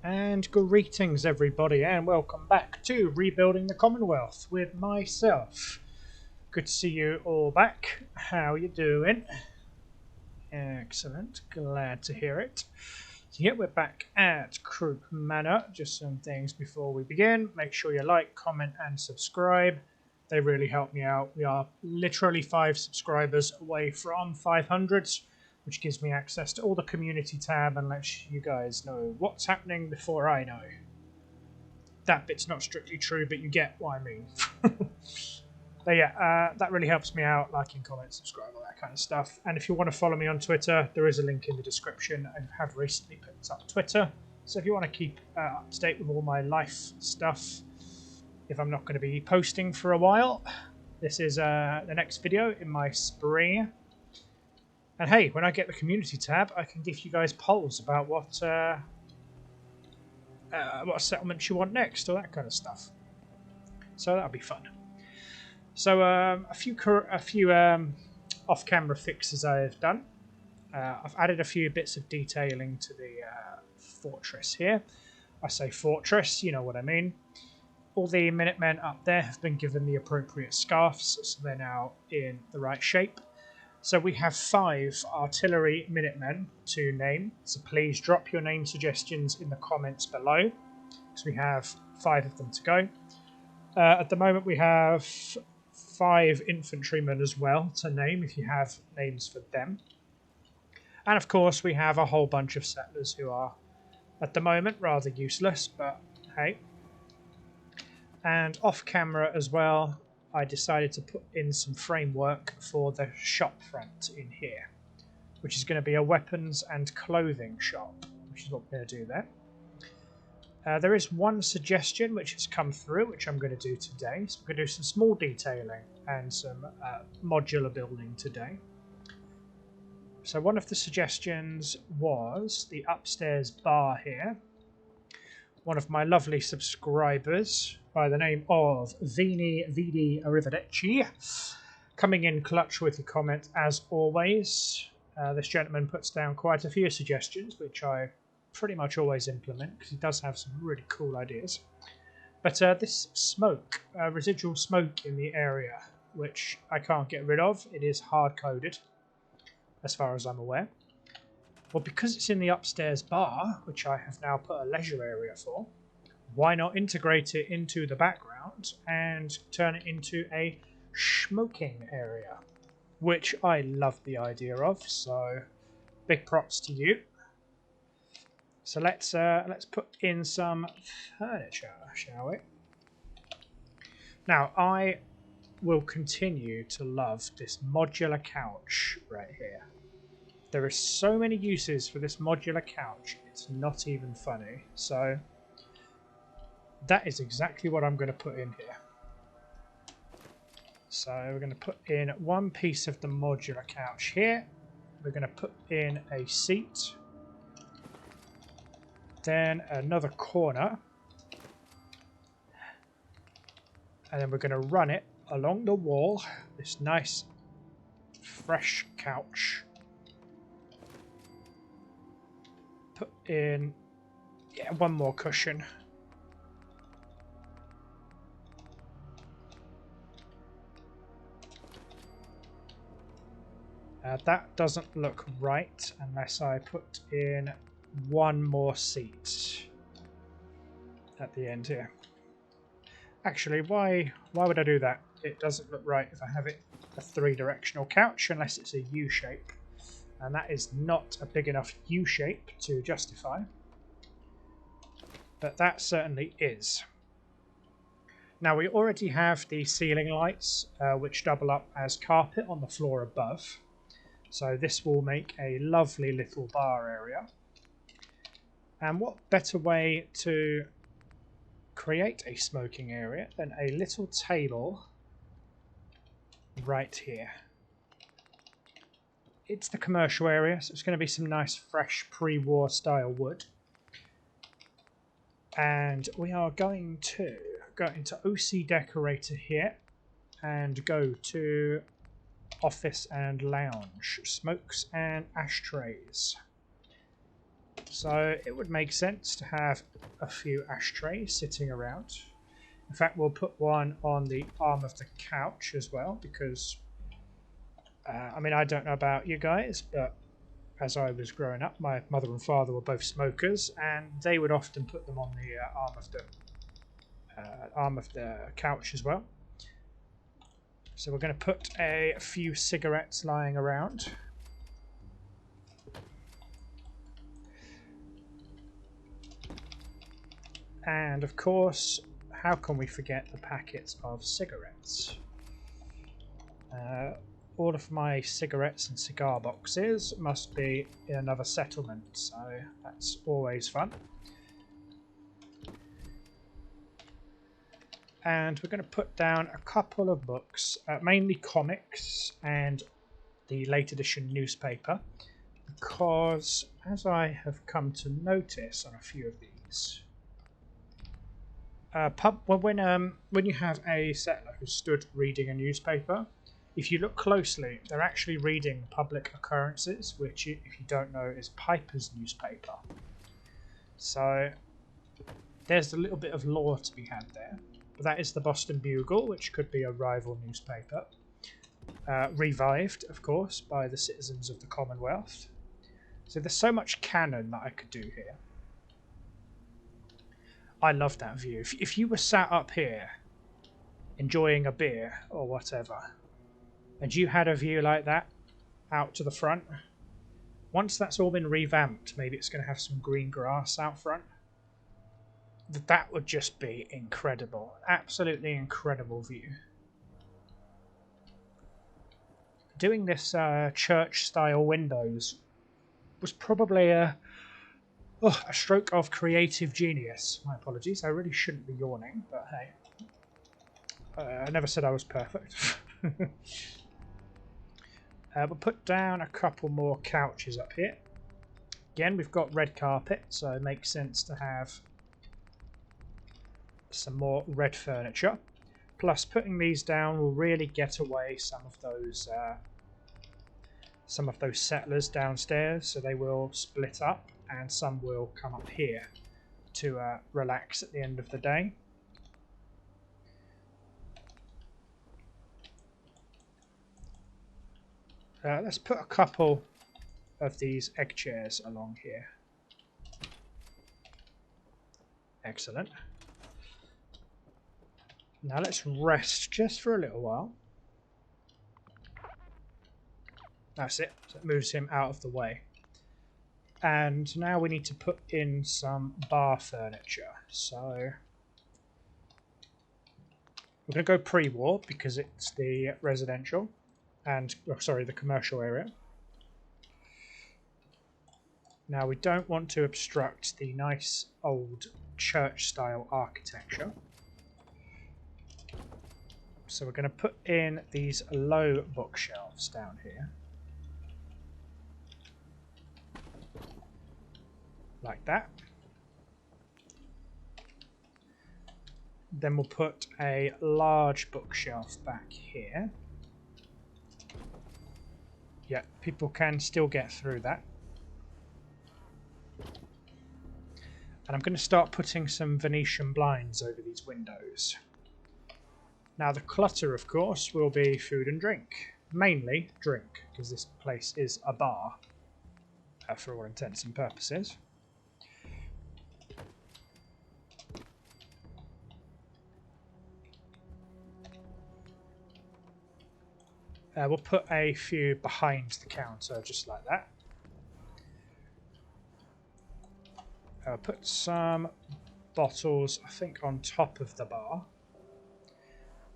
And greetings everybody, and welcome back to Rebuilding the Commonwealth with myself. Good to see you all back. How you doing? Excellent, glad to hear it. So yeah, we're back at Croup Manor. Just some things before we begin. Make sure you like, comment and subscribe. They really help me out. We are literally 5 subscribers away from 500, which gives me access to all the community tab and lets you guys know what's happening before I know. That bit's not strictly true, but you get what I mean. But yeah, that really helps me out. Liking, comment, subscribe, all that kind of stuff. And if you want to follow me on Twitter, there is a link in the description. I have recently picked up Twitter, so if you want to keep up to date with all my life stuff, if I'm not going to be posting for a while, this is the next video in my spree. And hey, when I get the community tab, I can give you guys polls about what settlements you want next, or that kind of stuff. So that'll be fun. So a few off-camera fixes I have done. I've added a few bits of detailing to the fortress here. I say fortress, you know what I mean. All the Minutemen up there have been given the appropriate scarfs, so they're now in the right shape. So we have 5 artillery Minutemen to name, so please drop your name suggestions in the comments below, because we have 5 of them to go. At the moment we have 5 infantrymen as well to name, if you have names for them. And of course we have a whole bunch of settlers who are, at the moment, rather useless, but hey. And off camera as well, I decided to put in some framework for the shop front in here, which is going to be a weapons and clothing shop, which is what we're going to do there. There is one suggestion which has come through, which I'm going to do today. So we're going to do some small detailing and some modular building today. So one of the suggestions was the upstairs bar here. One of my lovely subscribers by the name of Vidi Arrivederci, coming in clutch with the comment as always. This gentleman puts down quite a few suggestions, which I pretty much always implement because he does have some really cool ideas. But this smoke, residual smoke in the area, which I can't get rid of, it is hard-coded as far as I'm aware. Well, because it's in the upstairs bar, which I have now put a leisure area for, why not integrate it into the background and turn it into a smoking area, which I love the idea of, so big props to you. So let's put in some furniture, shall we? Now, I will continue to love this modular couch right here. There are so many uses for this modular couch, it's not even funny. So that is exactly what I'm going to put in here. So we're going to put in one piece of the modular couch here. We're going to put in a seat. Then another corner. And then we're going to run it along the wall. This nice, fresh couch. Put in, yeah, one more cushion. That doesn't look right unless I put in one more seat at the end here. Actually, why would I do that? It doesn't look right if I have it a 3-directional couch unless it's a U shape. And that is not a big enough U shape to justify. But that certainly is. Now we already have the ceiling lights, which double up as carpet on the floor above. So this will make a lovely little bar area. And what better way to create a smoking area than a little table right here. It's the commercial area, so it's going to be some nice fresh pre-war style wood. And we are going to go into OC Decorator here and go to Office and Lounge, Smokes and Ashtrays. So it would make sense to have a few ashtrays sitting around. In fact, we'll put one on the arm of the couch as well, because I mean, I don't know about you guys, but as I was growing up, my mother and father were both smokers, and they would often put them on the arm of the couch as well. So we're going to put a few cigarettes lying around. And of course, how can we forget the packets of cigarettes? All of my cigarettes and cigar boxes must be in another settlement, so that's always fun. And we're going to put down a couple of books, mainly comics and the late edition newspaper, because as I have come to notice on a few of these, when you have a settler who stood reading a newspaper, if you look closely, they're actually reading public occurrences, which, if you don't know, is Piper's newspaper. So there's a little bit of lore to be had there. But that is the Boston Bugle, which could be a rival newspaper. Revived, of course, by the citizens of the Commonwealth. So there's so much canon that I could do here. I love that view. If you were sat up here enjoying a beer or whatever, and you had a view like that out to the front, once that's all been revamped, maybe it's going to have some green grass out front, that would just be incredible. Absolutely incredible view. Doing this church-style windows was probably a stroke of creative genius. My apologies, I really shouldn't be yawning, but hey. I never said I was perfect. We'll put down a couple more couches up here. Again, we've got red carpet, so it makes sense to have some more red furniture. Plus, putting these down will really get away some of those settlers downstairs, so they will split up, and some will come up here to relax at the end of the day. Let's put a couple of these egg chairs along here. Excellent. Now let's rest just for a little while. That's it. So it moves him out of the way. And now we need to put in some bar furniture. So we're going to go pre-war because it's the residential and, the commercial area. Now we don't want to obstruct the nice old church-style architecture. So we're going to put in these low bookshelves down here. Like that. Then we'll put a large bookshelf back here. Yeah, people can still get through that. And I'm going to start putting some Venetian blinds over these windows. Now the clutter, of course, will be food and drink. Mainly drink, because this place is a bar, for all intents and purposes. We'll put a few behind the counter, just like that. I'll put some bottles, I think, on top of the bar.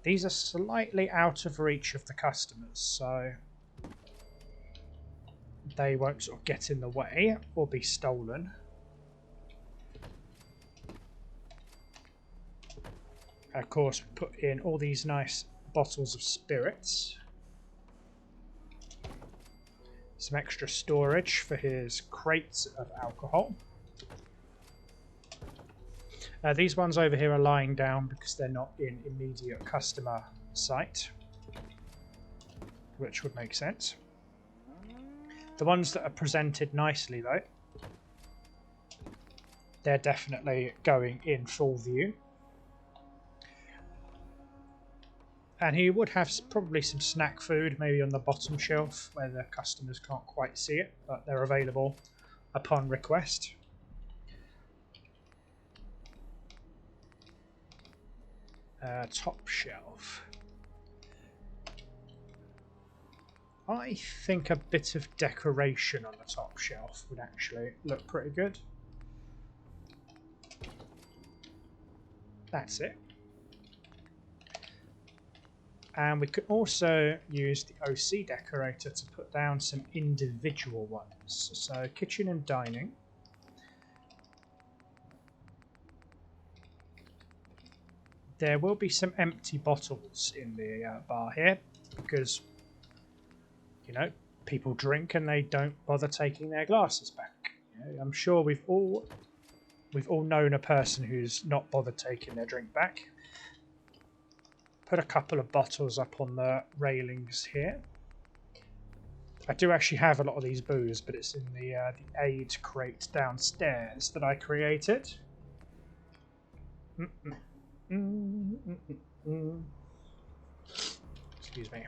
These are slightly out of reach of the customers, so they won't sort of get in the way or be stolen. Of course, we put in all these nice bottles of spirits. Some extra storage for his crates of alcohol. These ones over here are lying down because they're not in immediate customer sight, which would make sense. The ones that are presented nicely, though, they're definitely going in full view. And he would have probably some snack food, maybe on the bottom shelf where the customers can't quite see it, but they're available upon request. Top shelf. I think a bit of decoration on the top shelf would actually look pretty good. That's it. And we could also use the OC decorator to put down some individual ones. So kitchen and dining. There will be some empty bottles in the bar here because, you know, people drink and they don't bother taking their glasses back. You know, I'm sure we've all known a person who's not bothered taking their drink back. Put a couple of bottles up on the railings here. I do actually have a lot of these booze, but it's in the aid crate downstairs that I created. Excuse me.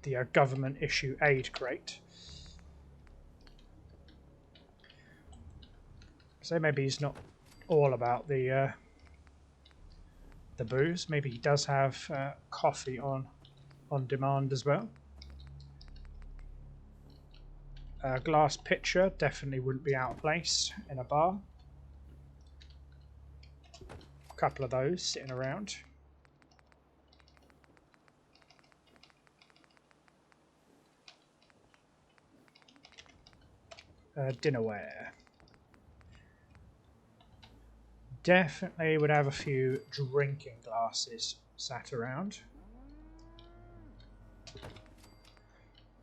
The government issue aid crate. So maybe he's not all about the booze. Maybe he does have coffee on demand as well. A glass pitcher definitely wouldn't be out of place in a bar. A couple of those sitting around. Dinnerware. Definitely would have a few drinking glasses sat around.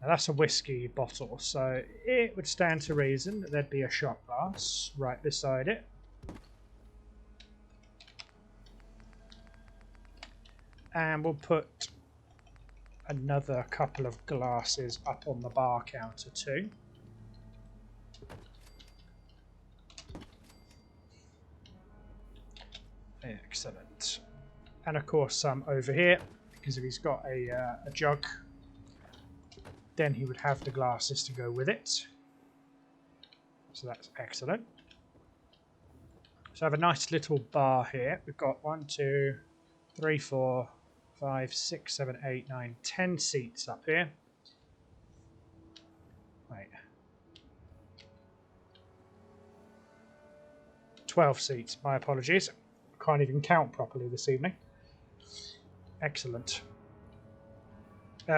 Now that's a whiskey bottle, so it would stand to reason that there'd be a shot glass right beside it. And we'll put another couple of glasses up on the bar counter too. Excellent. And of course some over here, because if he's got a jug, then he would have the glasses to go with it. So that's excellent. So I have a nice little bar here. We've got 1, 2, 3, 4, 5, 6, 7, 8, 9, 10 seats up here. Wait. 12 seats, my apologies. Can't even count properly this evening. Excellent.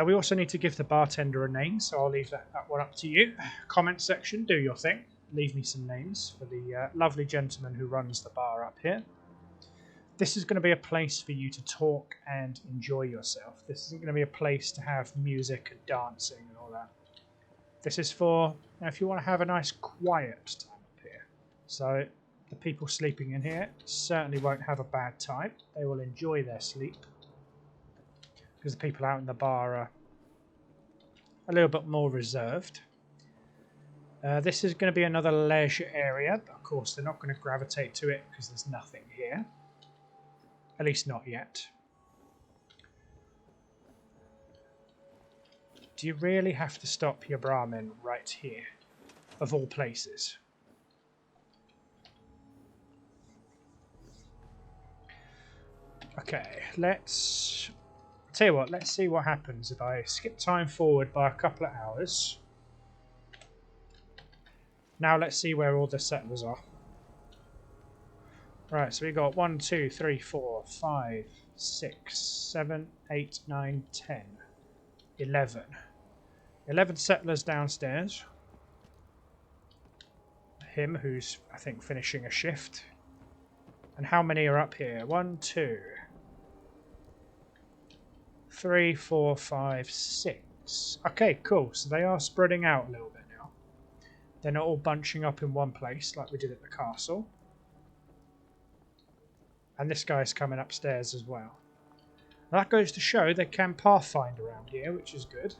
We also need to give the bartender a name, so I'll leave that one up to you. Comment section, do your thing. Leave me some names for the lovely gentleman who runs the bar up here. This is going to be a place for you to talk and enjoy yourself. This isn't going to be a place to have music and dancing and all that. This is for, if you want to have a nice quiet time up here. So the people sleeping in here certainly won't have a bad time. They will enjoy their sleep. Because the people out in the bar are a little bit more reserved. This is going to be another leisure area. Of course, they're not going to gravitate to it because there's nothing here. At least not yet. Do you really have to stop your Brahmin right here? Of all places. Okay, let's... Tell you what, let's see what happens if I skip time forward by a couple of hours. Now let's see where all the settlers are. Right, so we got 1, 2, 3, 4, 5, 6, 7, 8, 9, 10, 11. 11 settlers downstairs. Him, who's, I think, finishing a shift. And how many are up here? 1, 2, 3, 4, 5, 6. Okay, cool. So they are spreading out a little bit now. They're not all bunching up in one place like we did at the castle. And this guy's coming upstairs as well. Now that goes to show they can pathfind around here, which is good.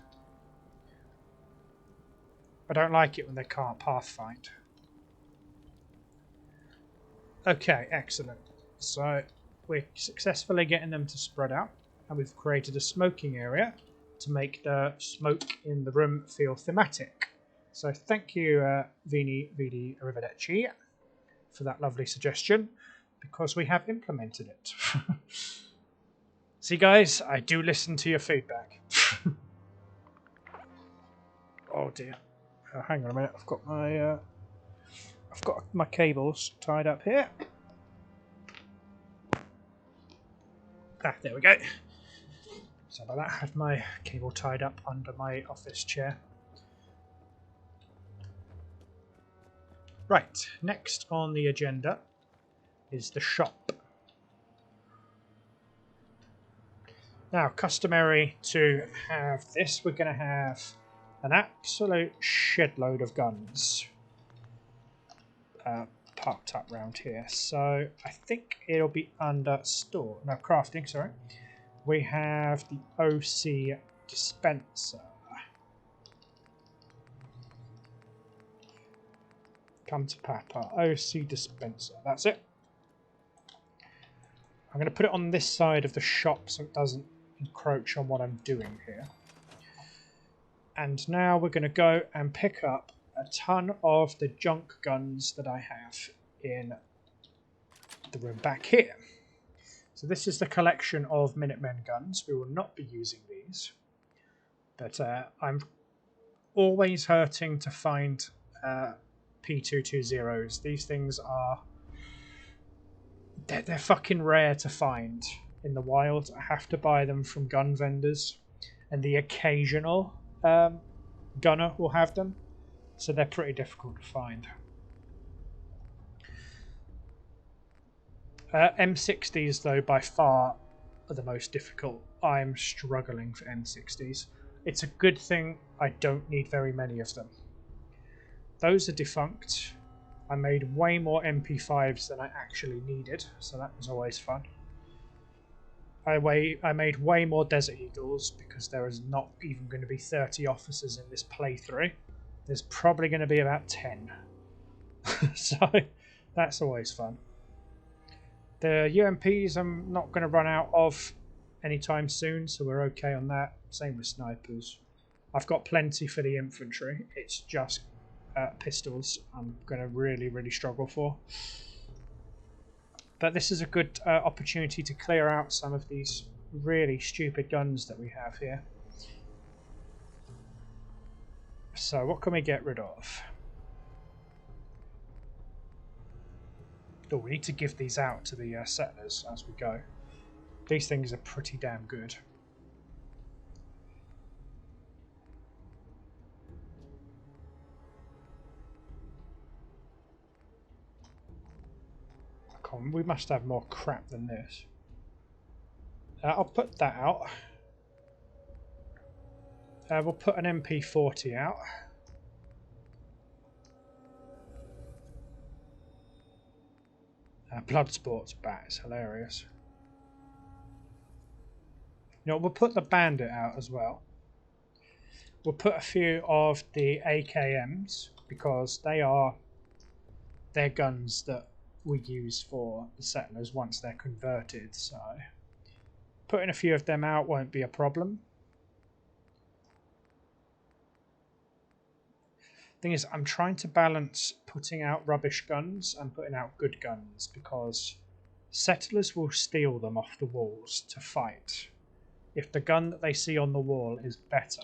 I don't like it when they can't pathfind. Okay, excellent. So we're successfully getting them to spread out, and we've created a smoking area to make the smoke in the room feel thematic. So thank you, Vini Vidi Arrivederci, for that lovely suggestion, because we have implemented it. See, guys, I do listen to your feedback. Oh dear. Hang on a minute. I've got my cables tied up here. Ah, there we go. So about that, I had my cable tied up under my office chair. Right, next on the agenda is the shop. Now, customary to have this, we're going to have an absolute shitload of guns parked up round here. So I think it'll be under store. No, crafting, sorry. We have the OC dispenser. Come to Papa. OC dispenser. That's it. I'm going to put it on this side of the shop so it doesn't encroach on what I'm doing here. And now we're going to go and pick up a ton of the junk guns that I have in the room back here. So this is the collection of Minutemen guns. We will not be using these. But I'm always hurting to find P220s. These things are... They're fucking rare to find in the wild. I have to buy them from gun vendors. And the occasional gunner will have them. So they're pretty difficult to find. M60s, though, by far are the most difficult. I'm struggling for M60s. It's a good thing I don't need very many of them. Those are defunct. I made way more MP5s than I actually needed, so that was always fun. I made way more Desert Eagles because there is not even going to be 30 officers in this playthrough. There's probably going to be about 10. So that's always fun. The UMPs I'm not going to run out of anytime soon, so we're okay on that. Same with snipers. I've got plenty for the infantry. It's just pistols I'm going to really, really struggle for. But this is a good opportunity to clear out some of these really stupid guns that we have here. So what can we get rid of? Oh, we need to give these out to the settlers as we go. These things are pretty damn good. We must have more crap than this. I'll put that out. We'll put an MP40 out. Bloodsport's back. It's hilarious. You know, we'll put the Bandit out as well. We'll put a few of the AKMs because they're guns that we use for the settlers once they're converted. So putting a few of them out won't be a problem. Thing is, I'm trying to balance putting out rubbish guns and putting out good guns because settlers will steal them off the walls to fight if the gun that they see on the wall is better.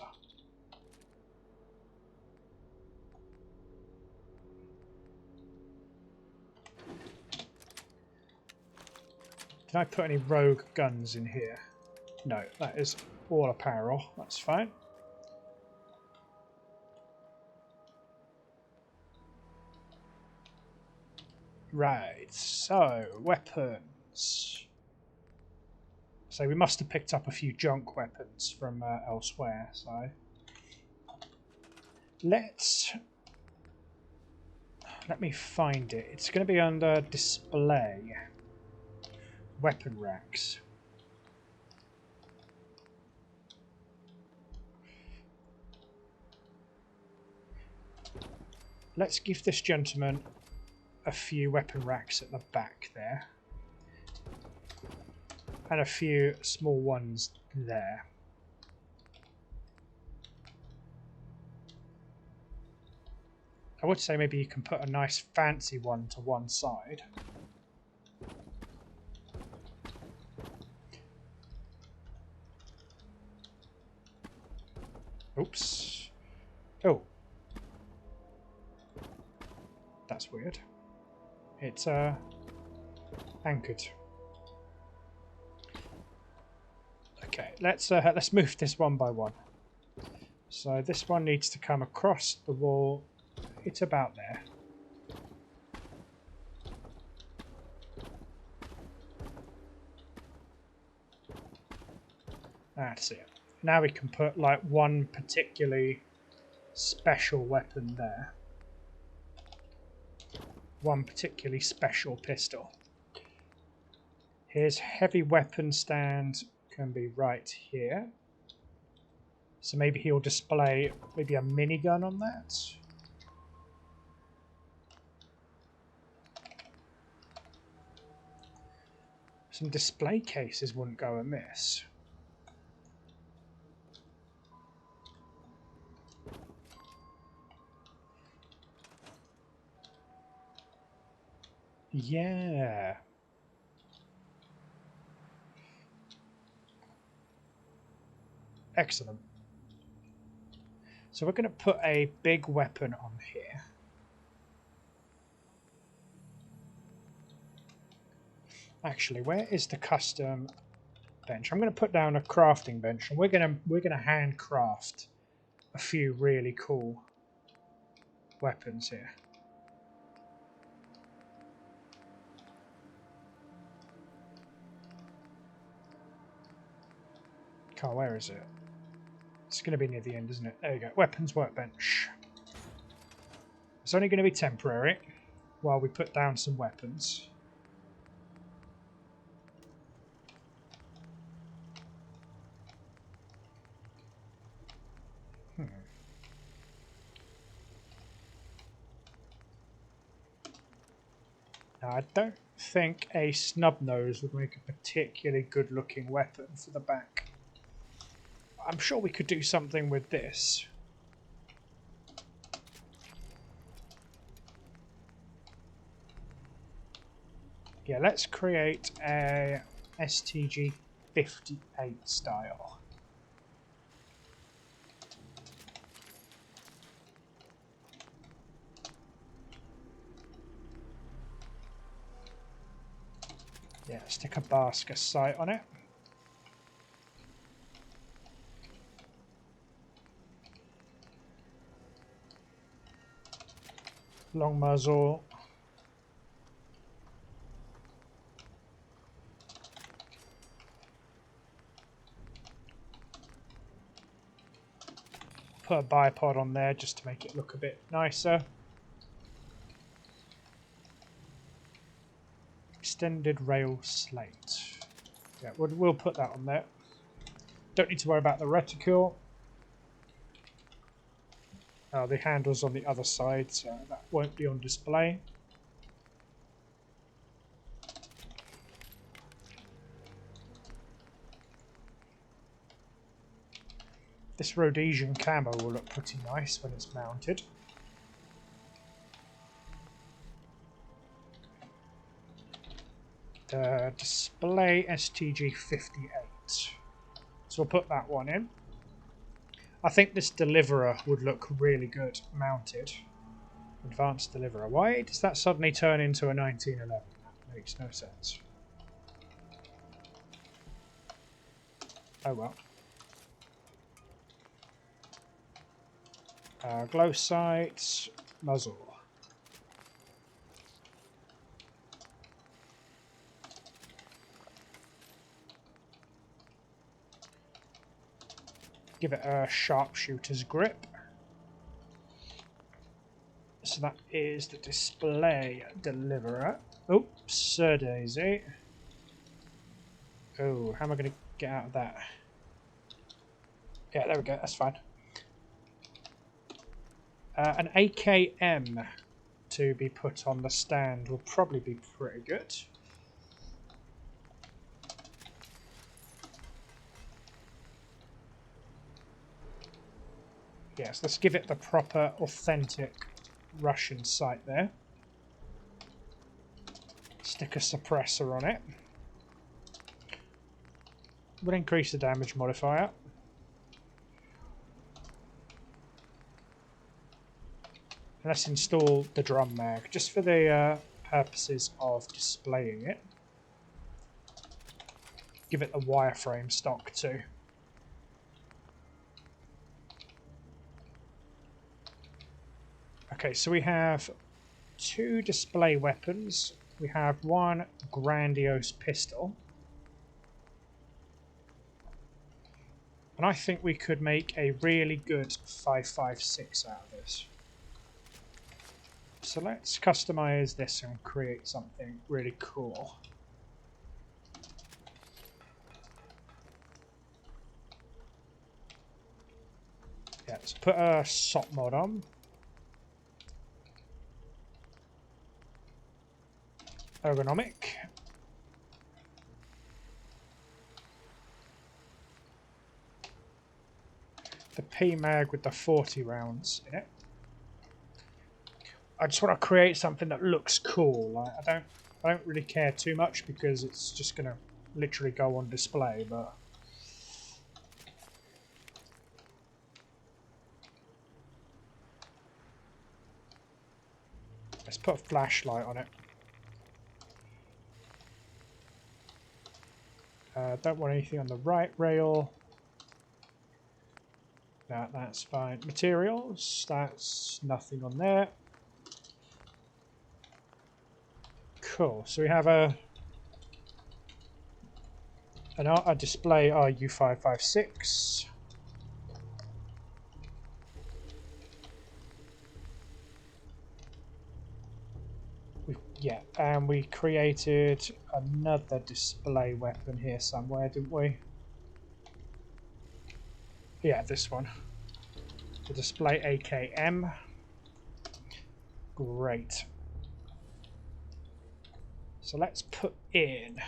Can I put any rogue guns in here? No, that is all apparel. That's fine. Right, so weapons. So we must have picked up a few junk weapons from elsewhere. So let me find it. It's going to be under display. Weapon racks. let's give this gentleman a few weapon racks at the back there. And a few small ones there. I would say maybe you can put a nice fancy one to one side. Oops. Oh. That's weird. It's anchored. Okay, let's move this one by one. So this one needs to come across the wall. It's about there. That's it. Now we can put like one particularly special weapon there. One particularly special pistol. His heavy weapon stand can be right here. So maybe he'll display maybe a minigun on that. Some display cases wouldn't go amiss. Yeah. Excellent. So we're going to put a big weapon on here. Actually, where is the custom bench? I'm going to put down a crafting bench, and we're going to handcraft a few really cool weapons here. Carl, where is it? It's going to be near the end, isn't it? There you go. Weapons workbench. It's only going to be temporary while we put down some weapons. Now, I don't think a snub nose would make a particularly good looking weapon for the back. I'm sure we could do something with this. Yeah, let's create a STG-58 style. Yeah, stick a basket sight on it. Long muzzle. Put a bipod on there just to make it look a bit nicer. Extended rail slate. Yeah, we'll put that on there. Don't need to worry about the reticule. The handle's on the other side, so that won't be on display. This Rhodesian camo will look pretty nice when it's mounted. Display STG-58. So we'll put that one in. I think this deliverer would look really good mounted. Advanced deliverer. Why does that suddenly turn into a 1911? That makes no sense. Oh well. Glow sights, muzzle. Give it a sharpshooter's grip. So that is the display deliverer. Oops, Sir Daisy. Oh, how am I going to get out of that? Yeah, there we go, that's fine. An AKM to be put on the stand will probably be pretty good. Yes, let's give it the proper, authentic Russian sight there. Stick a suppressor on it. We'll increase the damage modifier. And let's install the drum mag, just for the purposes of displaying it. Give it a wireframe stock too. Okay, so we have 2 display weapons. We have 1 grandiose pistol. And I think we could make a really good 5.56 out of this. So let's customize this and create something really cool. Yeah, let's put a SOT mod on. Ergonomic. The P-mag with the 40 rounds in it. I just want to create something that looks cool. Like, I don't really care too much because it's just gonna literally go on display, but let's put a flashlight on it. Don't want anything on the right rail. No, that's fine. Materials, that's nothing on there. Cool. So we have a display RU556. And we created another display weapon here somewhere, didn't we? Yeah, this one. The display AKM. Great. So let's put in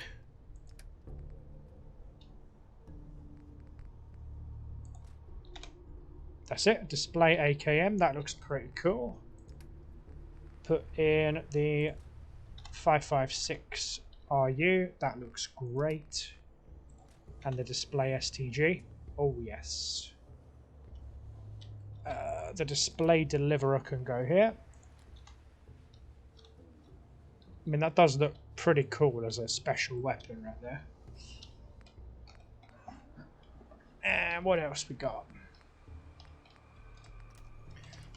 that's it, display AKM, that looks pretty cool. Put in the 5.56 RU, that looks great. And the display STG, oh yes. The display deliverer can go here. I mean, that does look pretty cool as a special weapon right there. And what else we got?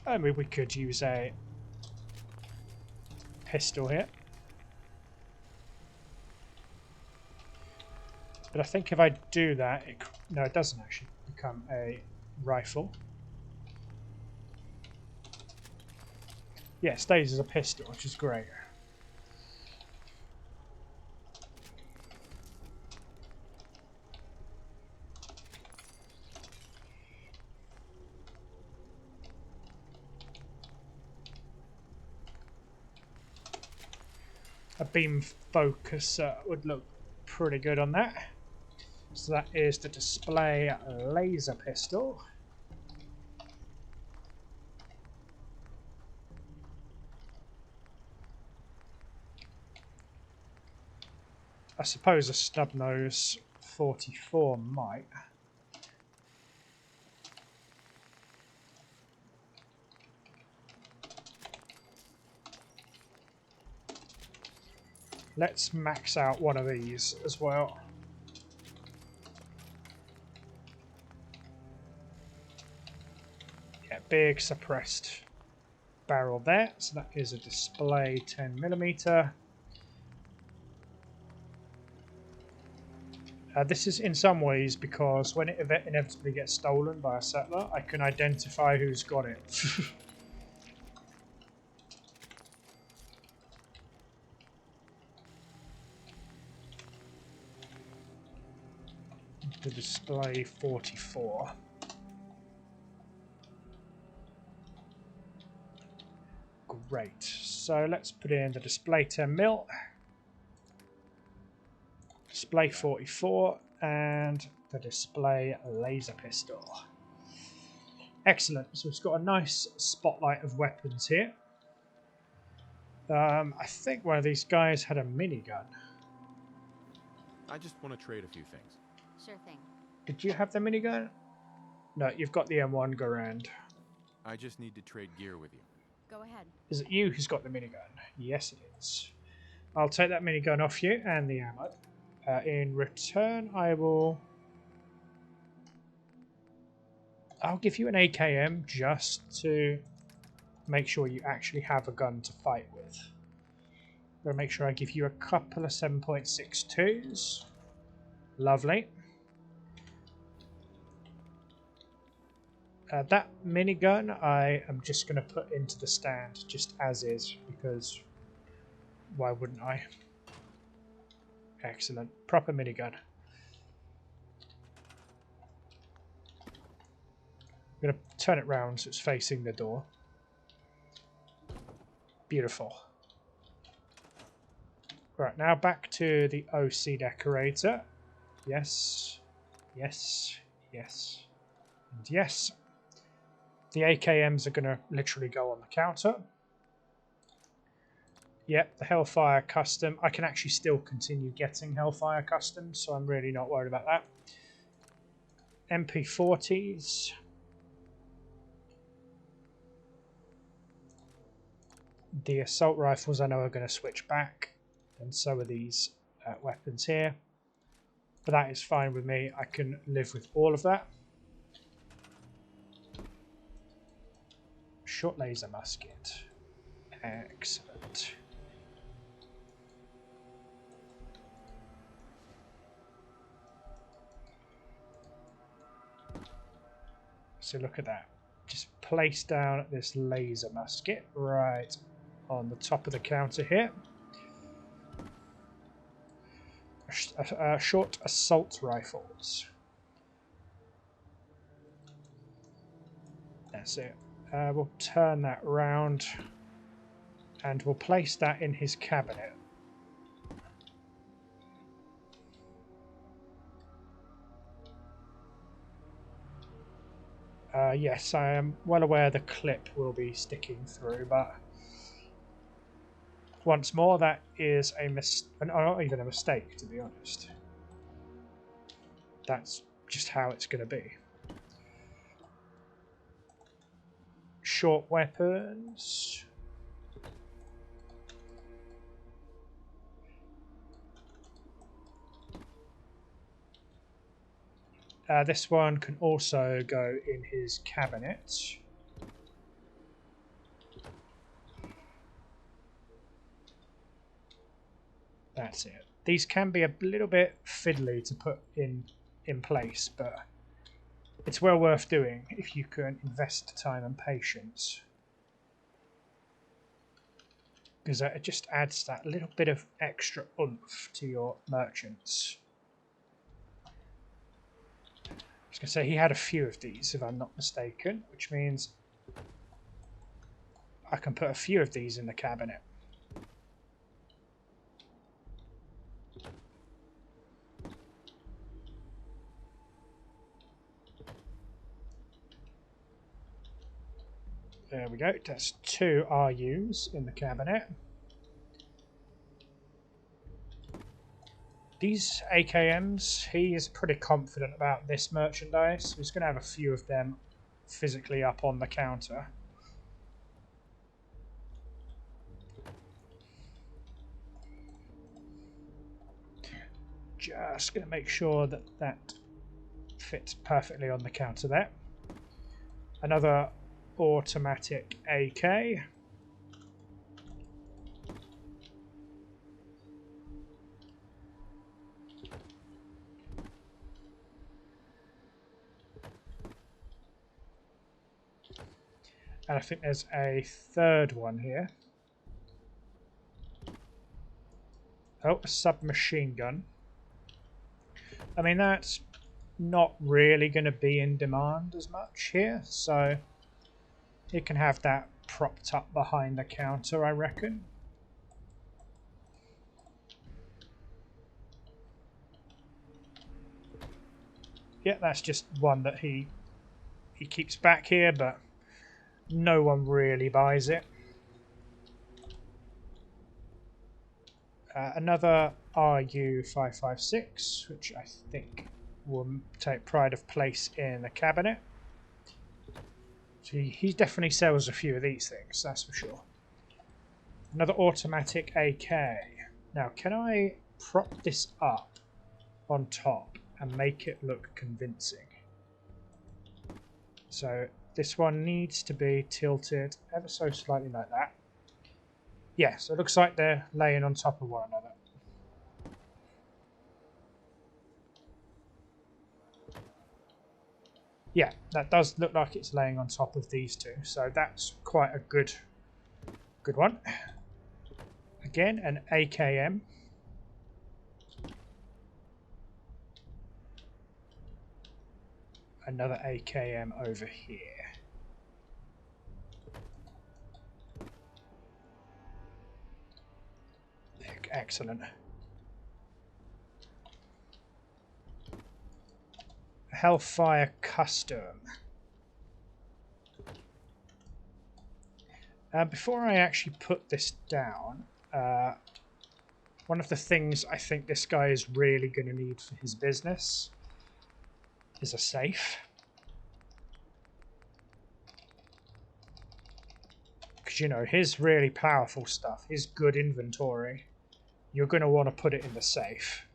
I mean, we could use a pistol here. But I think if I do that, no, it doesn't actually become a rifle. Yeah, it stays as a pistol, which is great. A beam focuser would look pretty good on that. So that is the display laser pistol. I suppose a stub nose 44 might. Let's max out one of these as well. Yeah, big suppressed barrel there. So that is a display 10mm. This is in some ways because when it inevitably gets stolen by a settler, I can identify who's got it. The display 44. Great. So let's put in the display 10mm, display 44, and the display laser pistol. Excellent. So it's got a nice spotlight of weapons here. I think one of these guys had a minigun. I just want to trade a few things. Sure thing. Did you have the minigun? No, you've got the M1 Garand. I just need to trade gear with you. Go ahead. Is it you who's got the minigun? Yes, it is. I'll take that minigun off you and the ammo. In return, I'll give you an AKM just to make sure you actually have a gun to fight with. I'm going to make sure I give you a couple of 7.62s. Lovely. That minigun I am just going to put into the stand just as is, because why wouldn't I? Excellent. Proper minigun. I'm going to turn it round so it's facing the door. Beautiful. Right, now back to the OC decorator. Yes, yes, yes, and yes. The AKMs are going to literally go on the counter. Yep, the Hellfire Custom. I can actually still continue getting Hellfire Custom, so I'm really not worried about that. MP40s. The assault rifles I know are going to switch back, and so are these weapons here. But that is fine with me. I can live with all of that. Short laser musket. Excellent. So look at that. Just place down this laser musket right on the top of the counter here. Short assault rifles. That's it. We'll turn that round and we'll place that in his cabinet. Yes, I am well aware the clip will be sticking through, but once more, that is not even a mistake, to be honest. That's just how it's going to be. Short weapons. This one can also go in his cabinet. That's it. These can be a little bit fiddly to put in place, but it's well worth doing if you can invest time and patience. Because it just adds that little bit of extra oomph to your merchants. I was going to say he had a few of these, if I'm not mistaken, which means I can put a few of these in the cabinet. There we go. That's 2 RUs in the cabinet. These AKMs, he is pretty confident about this merchandise. He's going to have a few of them physically up on the counter. Just going to make sure that that fits perfectly on the counter there. Another automatic AK. And I think there's a third one here. Oh, a submachine gun. I mean, that's not really going to be in demand as much here, so you can have that propped up behind the counter, I reckon. Yeah, that's just one that he keeps back here, but no one really buys it. Another RU556, which I think will take pride of place in the cabinet. So he definitely sells a few of these things, that's for sure. Another automatic AK. Now, can I prop this up on top and make it look convincing? So this one needs to be tilted ever so slightly like that. Yeah, so it looks like they're laying on top of one another. Yeah, that does look like it's laying on top of these two, so that's quite a good one. Again, an AKM. Another AKM over here. Excellent. Hellfire Custom. Before I actually put this down, one of the things I think this guy is really going to need for his business is a safe. Because, you know, his really powerful stuff, his good inventory, you're going to want to put it in the safe.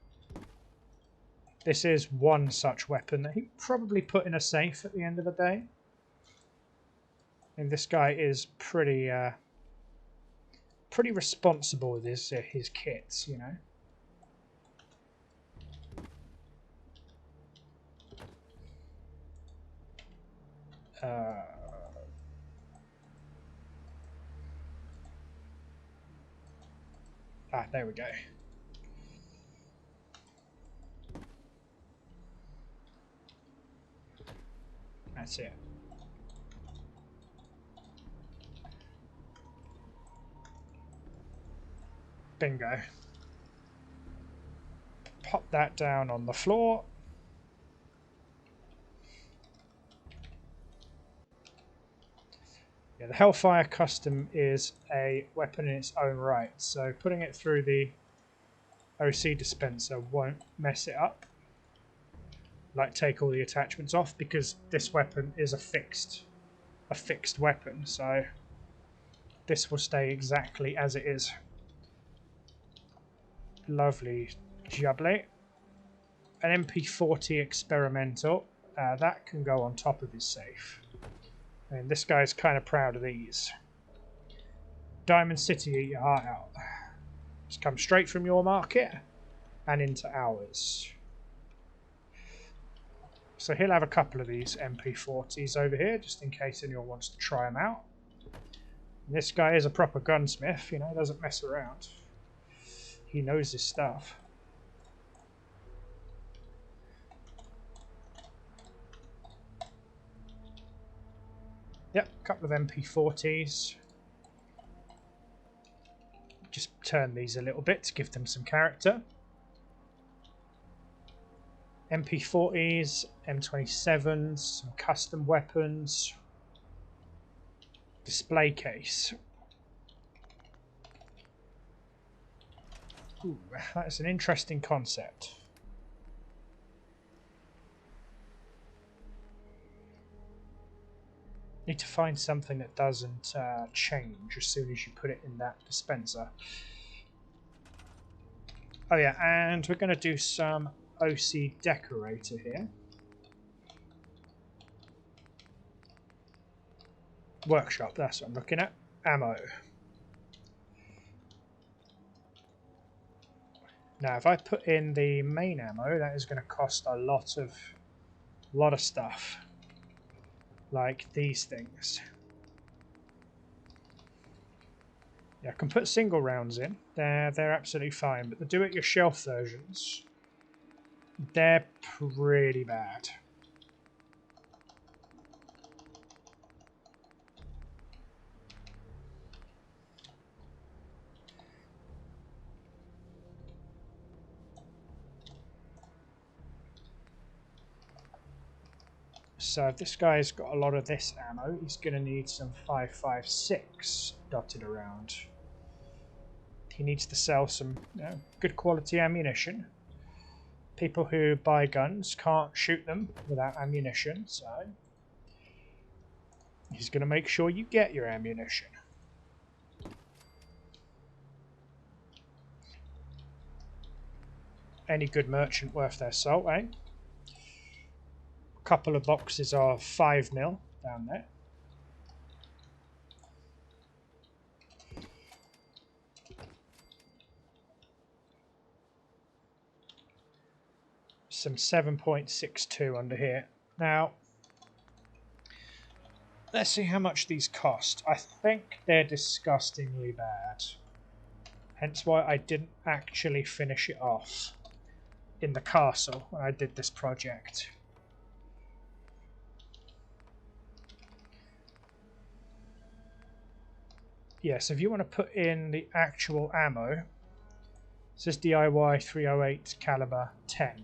This is one such weapon that he probably put in a safe at the end of the day. And this guy is pretty responsible with his kits, you know. There we go. That's it. Bingo. Pop that down on the floor. Yeah, the Hellfire Custom is a weapon in its own right, so putting it through the OC dispenser won't mess it up. Like, take all the attachments off, because this weapon is a fixed weapon, so this will stay exactly as it is. Lovely jubbly. An MP40 experimental, that can go on top of his safe. And this guy's kind of proud of these. Diamond City, eat your heart out. It's come straight from your market and into ours. So he'll have a couple of these MP40s over here, just in case anyone wants to try them out. And this guy is a proper gunsmith, you know, doesn't mess around. He knows his stuff. Yep, a couple of MP40s. Just turn these a little bit to give them some character. MP40s, M27s, some custom weapons. Display case. Ooh, that's an interesting concept. Need to find something that doesn't change as soon as you put it in that dispenser. Oh yeah, and we're going to do some OC decorator here. Workshop, that's what I'm looking at. Ammo. Now, if I put in the main ammo, that is going to cost a lot of stuff. Like these things. Yeah, I can put single rounds in. They're absolutely fine, but the do-it-yourself versions, they're pretty bad. So if this guy's got a lot of this ammo, he's going to need some 5.56 dotted around. He needs to sell some good quality ammunition. People who buy guns can't shoot them without ammunition, so he's going to make sure you get your ammunition. Any good merchant worth their salt, eh? A couple of boxes of 5mm down there. Some 7.62 under here. Now, let's see how much these cost. I think they're disgustingly bad. Hence why I didn't actually finish it off in the castle when I did this project. Yes, if you want to put in the actual ammo, it says DIY 308 caliber 10.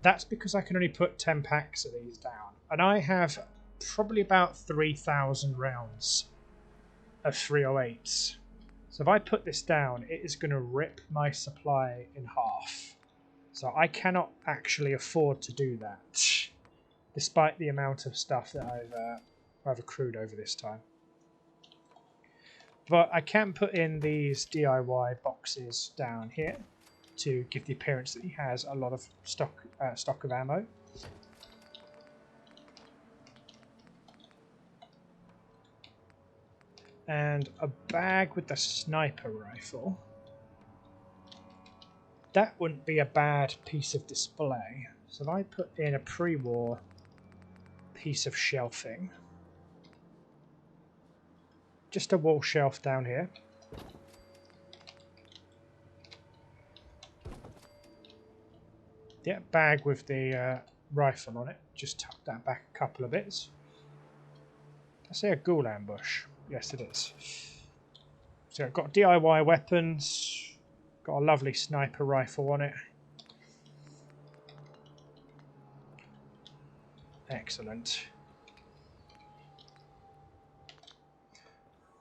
That's because I can only put 10 packs of these down. And I have probably about 3,000 rounds of 308s. So if I put this down, it is going to rip my supply in half. So I cannot actually afford to do that, despite the amount of stuff that I've accrued over this time. But I can put in these DIY boxes down here to give the appearance that he has a lot of stock of ammo. And a bag with the sniper rifle. That wouldn't be a bad piece of display. So if I put in a pre-war piece of shelving, just a wall shelf down here. Yeah, bag with the rifle on it. Just tuck that back a couple of bits. I say a ghoul ambush. Yes, it is. So I've got DIY weapons. Got a lovely sniper rifle on it. Excellent.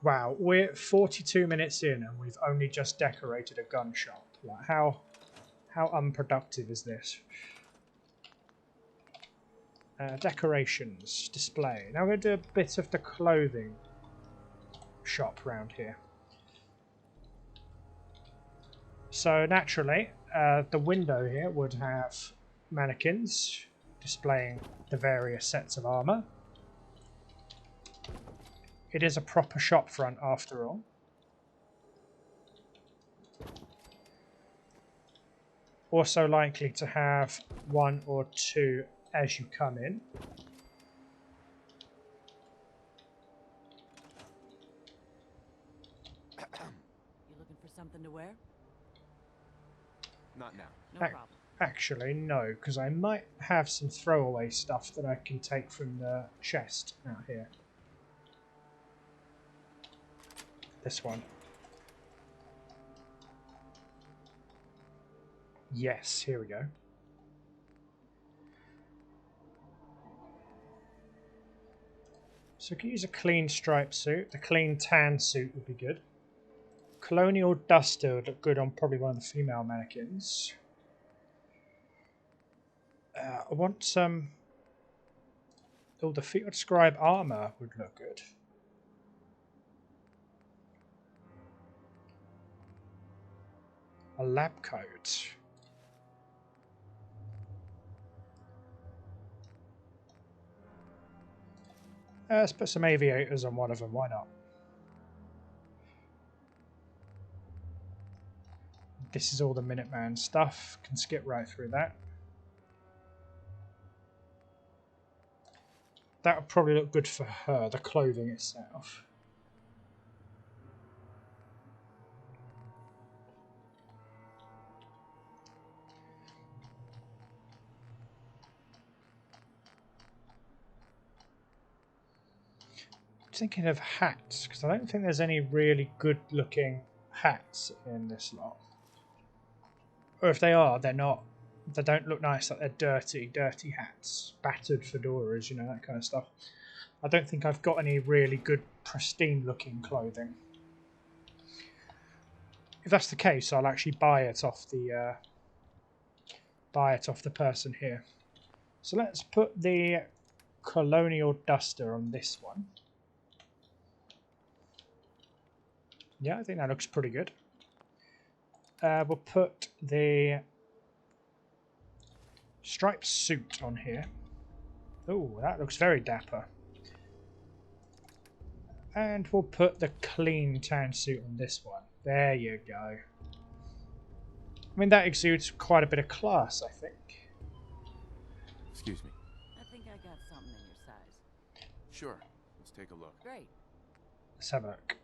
Wow, we're 42 minutes in and we've only just decorated a gun shop. Like, how unproductive is this? Decorations, display. Now we're going to do a bit of the clothing shop around here. So naturally, the window here would have mannequins displaying the various sets of armour. It is a proper shop front after all. Also likely to have one or two as you come in. You looking for something to wear? Not now. No problem. Actually, no, because I might have some throwaway stuff that I can take from the chest out here. This one. Yes, here we go. So I could use a clean striped suit. The clean tan suit would be good. Colonial duster would look good on probably one of the female mannequins. I want some... Oh, the field scribe armor would look good. A lab coat. Let's put some aviators on one of them, why not? This is all the Minuteman stuff. Can skip right through that. That would probably look good for her, the clothing itself. I'm thinking of hats, because I don't think there's any really good looking hats in this lot. Or if they are, they're not They don't look nice, like they're dirty hats, battered fedoras, you know, that kind of stuff. I don't think I've got any really good, pristine-looking clothing. If that's the case, I'll actually buy it off the person here. So let's put the colonial duster on this one. Yeah, I think that looks pretty good. We'll put the striped suit on here. Oh, that looks very dapper. And we'll put the clean tan suit on this one. There you go. I mean, that exudes quite a bit of class, I think. Excuse me. I think I got something in your size. Sure. Let's take a look. Great. Let's have a look.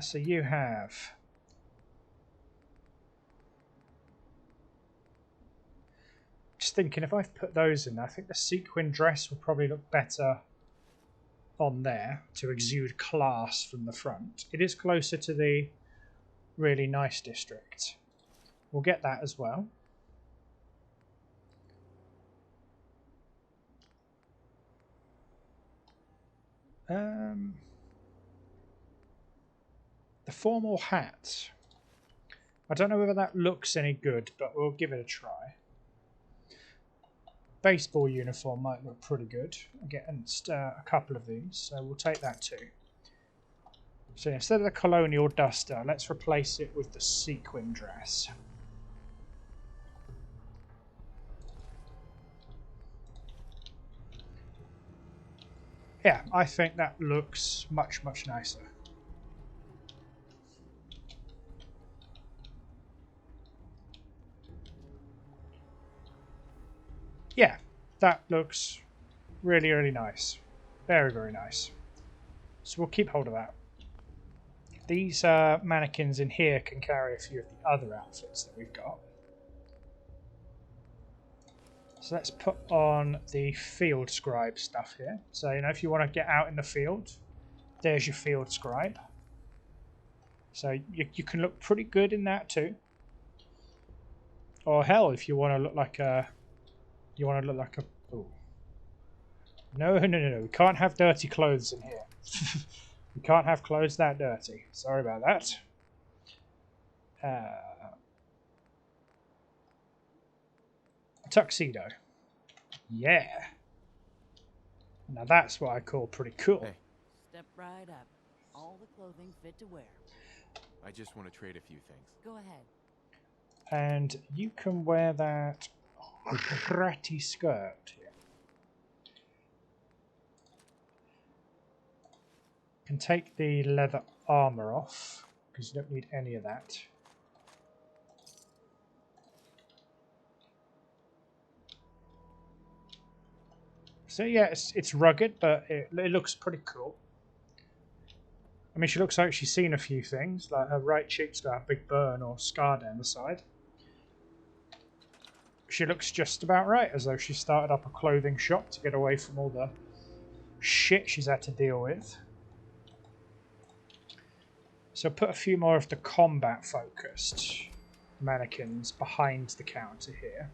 So you have... Just thinking, if I've put those in, I think the sequin dress will probably look better on there to exude class from the front. It is closer to the really nice district. We'll get that as well. The formal hat. I don't know whether that looks any good, but we'll give it a try. Baseball uniform might look pretty good against a couple of these, so we'll take that too. So instead of the colonial duster, let's replace it with the sequin dress. Yeah, I think that looks much, much nicer. Yeah, that looks really, really nice. Very, very nice. So we'll keep hold of that. These mannequins in here can carry a few of the other outfits that we've got. So let's put on the field scribe stuff here. So, you know, if you want to get out in the field, there's your field scribe. So you can look pretty good in that too. Or hell, if you want to look like a... Ooh. No. We can't have dirty clothes in here. We can't have clothes that dirty. Sorry about that. Tuxedo. Yeah. Now that's what I call pretty cool. Hey. Step right up. All the clothing fit to wear. I just want to trade a few things. Go ahead. And you can wear that ratty skirt here. You can take the leather armor off because you don't need any of that. So yeah, it's rugged, but it looks pretty cool. I mean, she looks like she's seen a few things, like her right cheek's got a big burn or scar down the side. She looks just about right, as though she started up a clothing shop to get away from all the shit she's had to deal with. So put a few more of the combat-focused mannequins behind the counter here.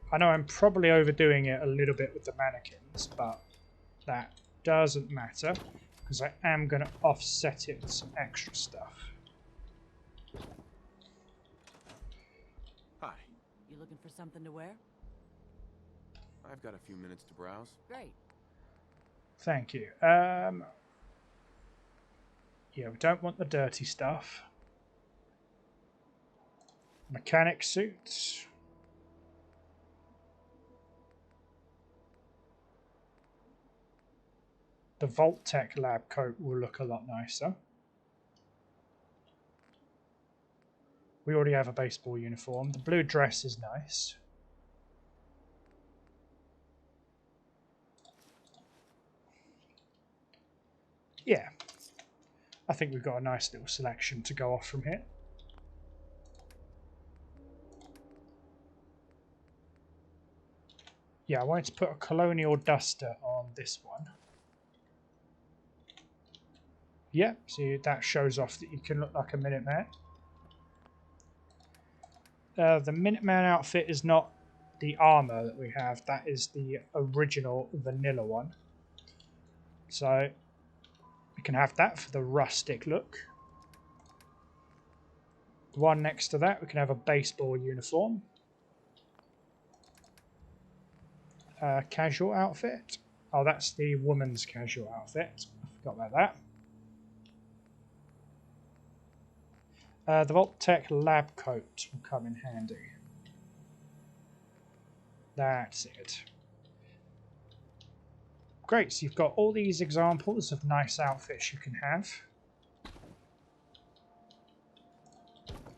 I know I'm probably overdoing it a little bit with the mannequins, but that doesn't matter, because I am going to offset it with some extra stuff. Hi. You looking for something to wear? I've got a few minutes to browse. Great. Thank you. Yeah, we don't want the dirty stuff. Mechanic suits. The Vault-Tec lab coat will look a lot nicer. We already have a baseball uniform. The blue dress is nice. Yeah. I think we've got a nice little selection to go off from here. Yeah, I wanted to put a colonial duster on this one. Yeah, see, that shows off that you can look like a Minuteman. The Minuteman outfit is not the armor that we have. That is the original vanilla one. So we can have that for the rustic look. The one next to that, we can have a baseball uniform. Casual outfit. Oh, that's the woman's casual outfit. I forgot about that. The Vault-Tec lab coat will come in handy. That's it. Great, so you've got all these examples of nice outfits you can have.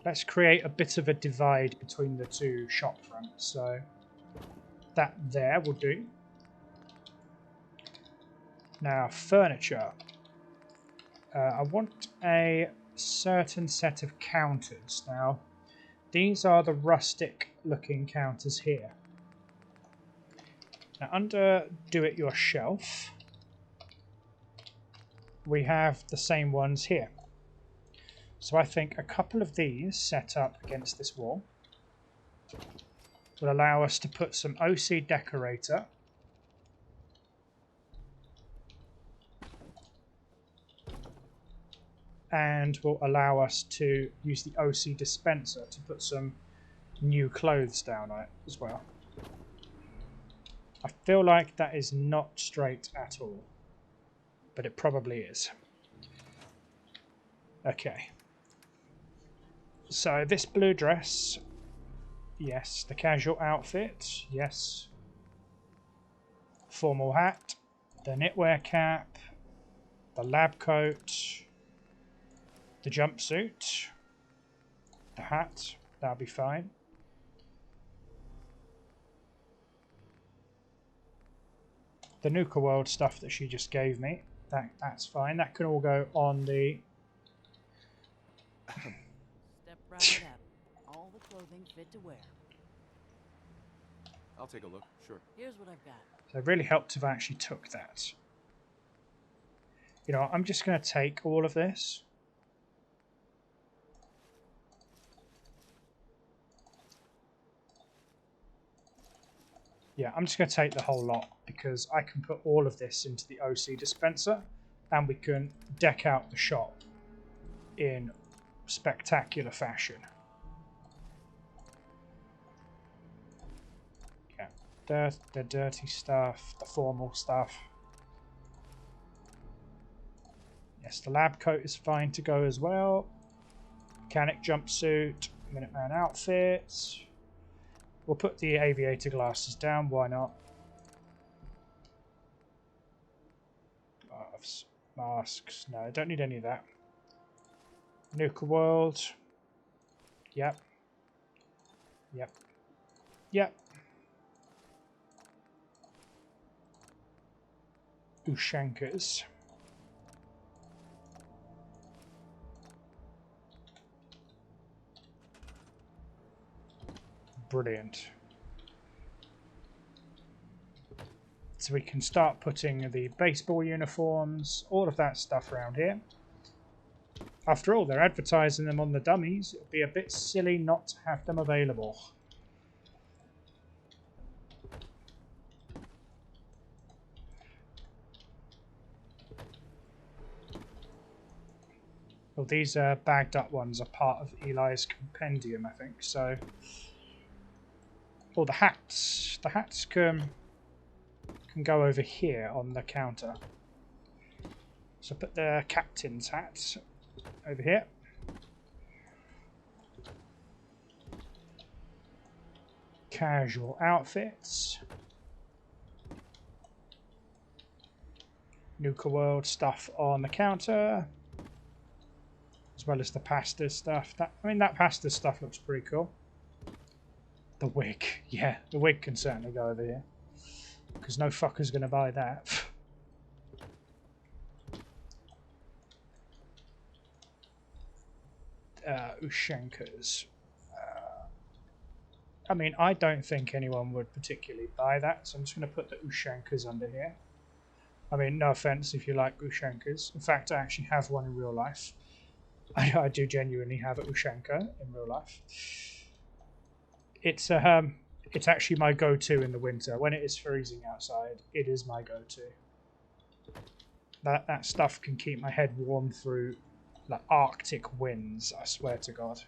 Let's create a bit of a divide between the two shop fronts. So that there will do. Now, furniture. I want a certain set of counters. Now, these are the rustic looking counters here. Now, under Do It Yourself, we have the same ones here. So I think a couple of these set up against this wall will allow us to put some OC decorator and will allow us to use the OC dispenser to put some new clothes down on it as well. I feel like that is not straight at all, but it probably is. Okay. So this blue dress, yes. The casual outfit, yes. Formal hat, the knitwear cap, the lab coat, the jumpsuit, the hat, that'll be fine. The Nuka World stuff that she just gave me, that's fine. That can all go on the... Step right up. All the clothing fit to wear. I'll take a look, sure. Here's what I've got. So it really helped if I actually took that. You know, I'm just going to take all of this. Yeah, I'm just going to take the whole lot because I can put all of this into the OC dispenser and we can deck out the shop in spectacular fashion. Yeah, the dirty stuff, the formal stuff. Yes, the lab coat is fine to go as well. Mechanic jumpsuit, Minuteman outfits. We'll put the aviator glasses down, why not? Gloves, masks, no, I don't need any of that. Nuka World. Yep. Yep. Yep. Ushankers. Brilliant. So we can start putting the baseball uniforms, all of that stuff around here. After all, they're advertising them on the dummies. It would be a bit silly not to have them available. Well, these bagged up ones are part of Eli's compendium, I think. So, or the hats. The hats can go over here on the counter. So put the captain's hats over here. Casual outfits. Nuka World stuff on the counter. As well as the pasta stuff. That pasta stuff looks pretty cool. The wig. Yeah, the wig can certainly go over here. Because no fucker's going to buy that. Ushankers. I mean, I don't think anyone would particularly buy that, so I'm just going to put the Ushankers under here. I mean, no offense if you like Ushankas. In fact, I actually have one in real life. I do genuinely have a Ushanka in real life. It's actually my go-to in the winter. When it is freezing outside, it is my go-to. That stuff can keep my head warm through like Arctic winds, I swear to God.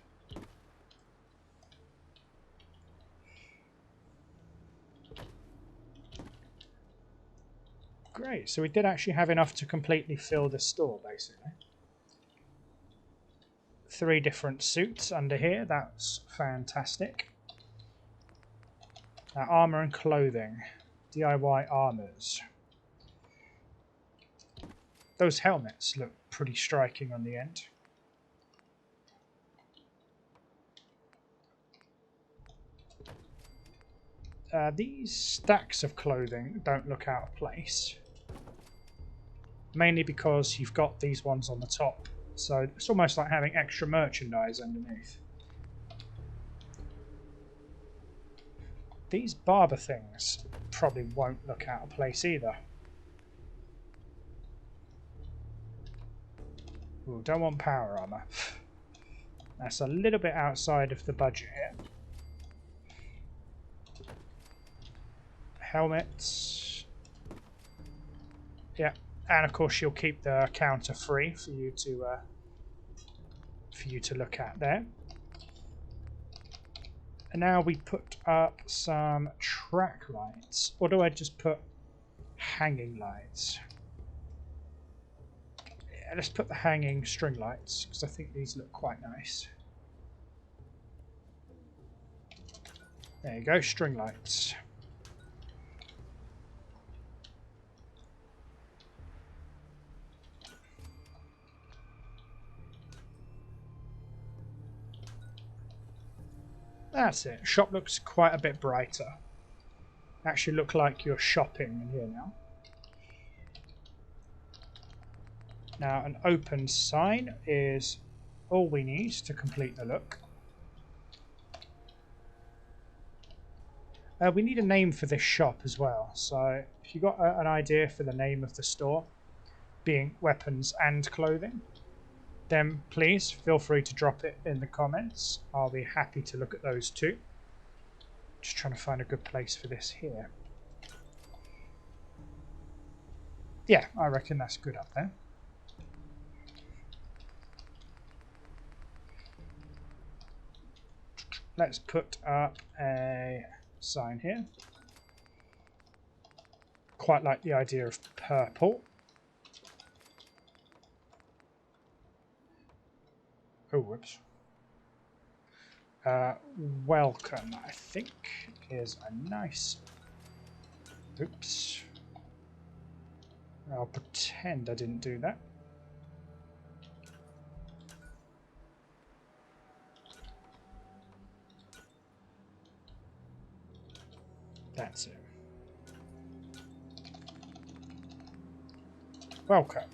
Great, so we did actually have enough to completely fill the store, basically. 3 different suits under here, that's fantastic. Now, armour and clothing. DIY armours. Those helmets look pretty striking on the end. These stacks of clothing don't look out of place. Mainly because you've got these ones on the top. So it's almost like having extra merchandise underneath. These barber things probably won't look out of place either. Ooh, don't want power armor. That's a little bit outside of the budget here. Helmets. Yeah, and of course you'll keep the counter free for you to look at there. And now we put up some track lights. Or do I just put hanging lights? Yeah, let's put the hanging string lights because I think these look quite nice. There you go, string lights. That's it. Shop looks quite a bit brighter. Actually look like you're shopping in here now. Now an open sign is all we need to complete the look. We need a name for this shop as well. So if you've got an idea for the name of the store, being weapons and clothing, then please feel free to drop it in the comments. I'll be happy to look at those too. Just trying to find a good place for this here. Yeah, I reckon that's good up there. Let's put up a sign here. Quite like the idea of purple. Oh, whoops. Welcome, I think, is a nice... Oops. I'll pretend I didn't do that. That's it. Welcome.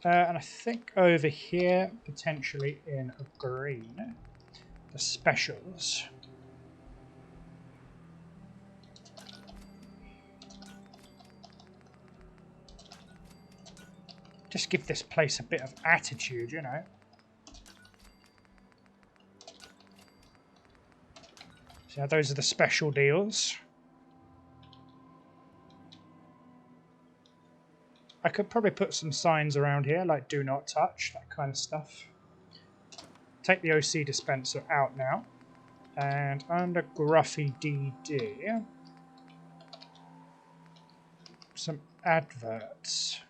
And I think over here, potentially in green, the specials. Just give this place a bit of attitude, you know. So those are the special deals. I could probably put some signs around here, like do not touch, that kind of stuff. Take the OC dispenser out now. And under Gruffy DD, some adverts.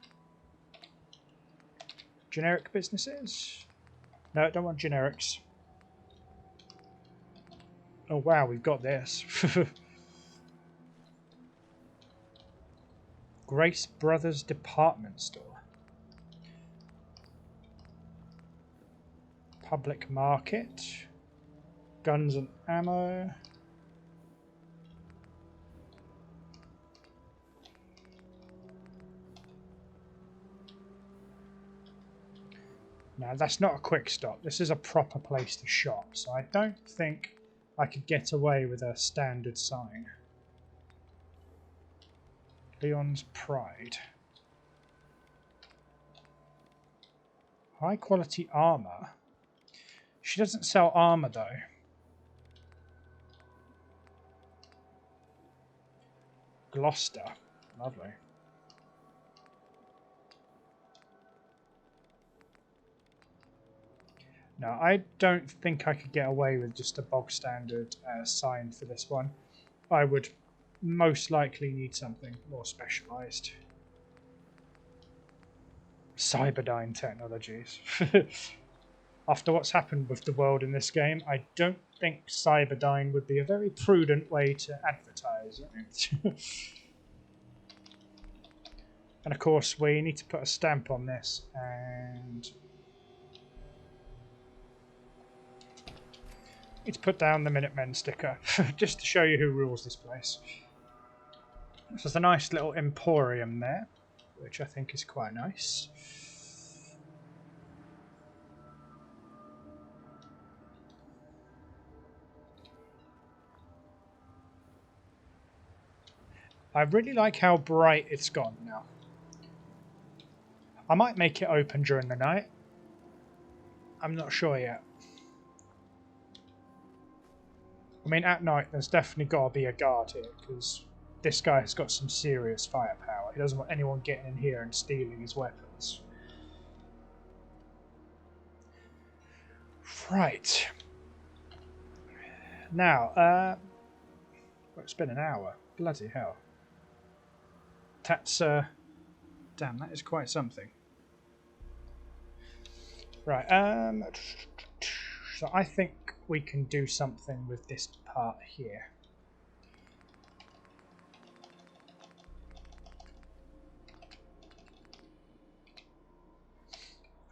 Generic businesses? No, I don't want generics. Oh wow, we've got this. Grace Brothers Department Store. Public Market. Guns and Ammo. Now that's not a quick stop. This is a proper place to shop. So I don't think I could get away with a standard sign. Leon's Pride. High quality armor. She doesn't sell armor though. Gloucester. Lovely. No, I don't think I could get away with just a bog standard sign for this one. I would most likely need something more specialised. Cyberdyne technologies. After what's happened with the world in this game, I don't think Cyberdyne would be a very prudent way to advertise it. And of course we need to put a stamp on this, and need to put down the Minutemen sticker just to show you who rules this place. So there's a nice little emporium there, which I think is quite nice. I really like how bright it's gone now. I might make it open during the night. I'm not sure yet. I mean, at night there's definitely got to be a guard here, because this guy has got some serious firepower. He doesn't want anyone getting in here and stealing his weapons. Right. Now, well, it's been an hour. Bloody hell. That's, damn, that is quite something. Right, so I think we can do something with this part here.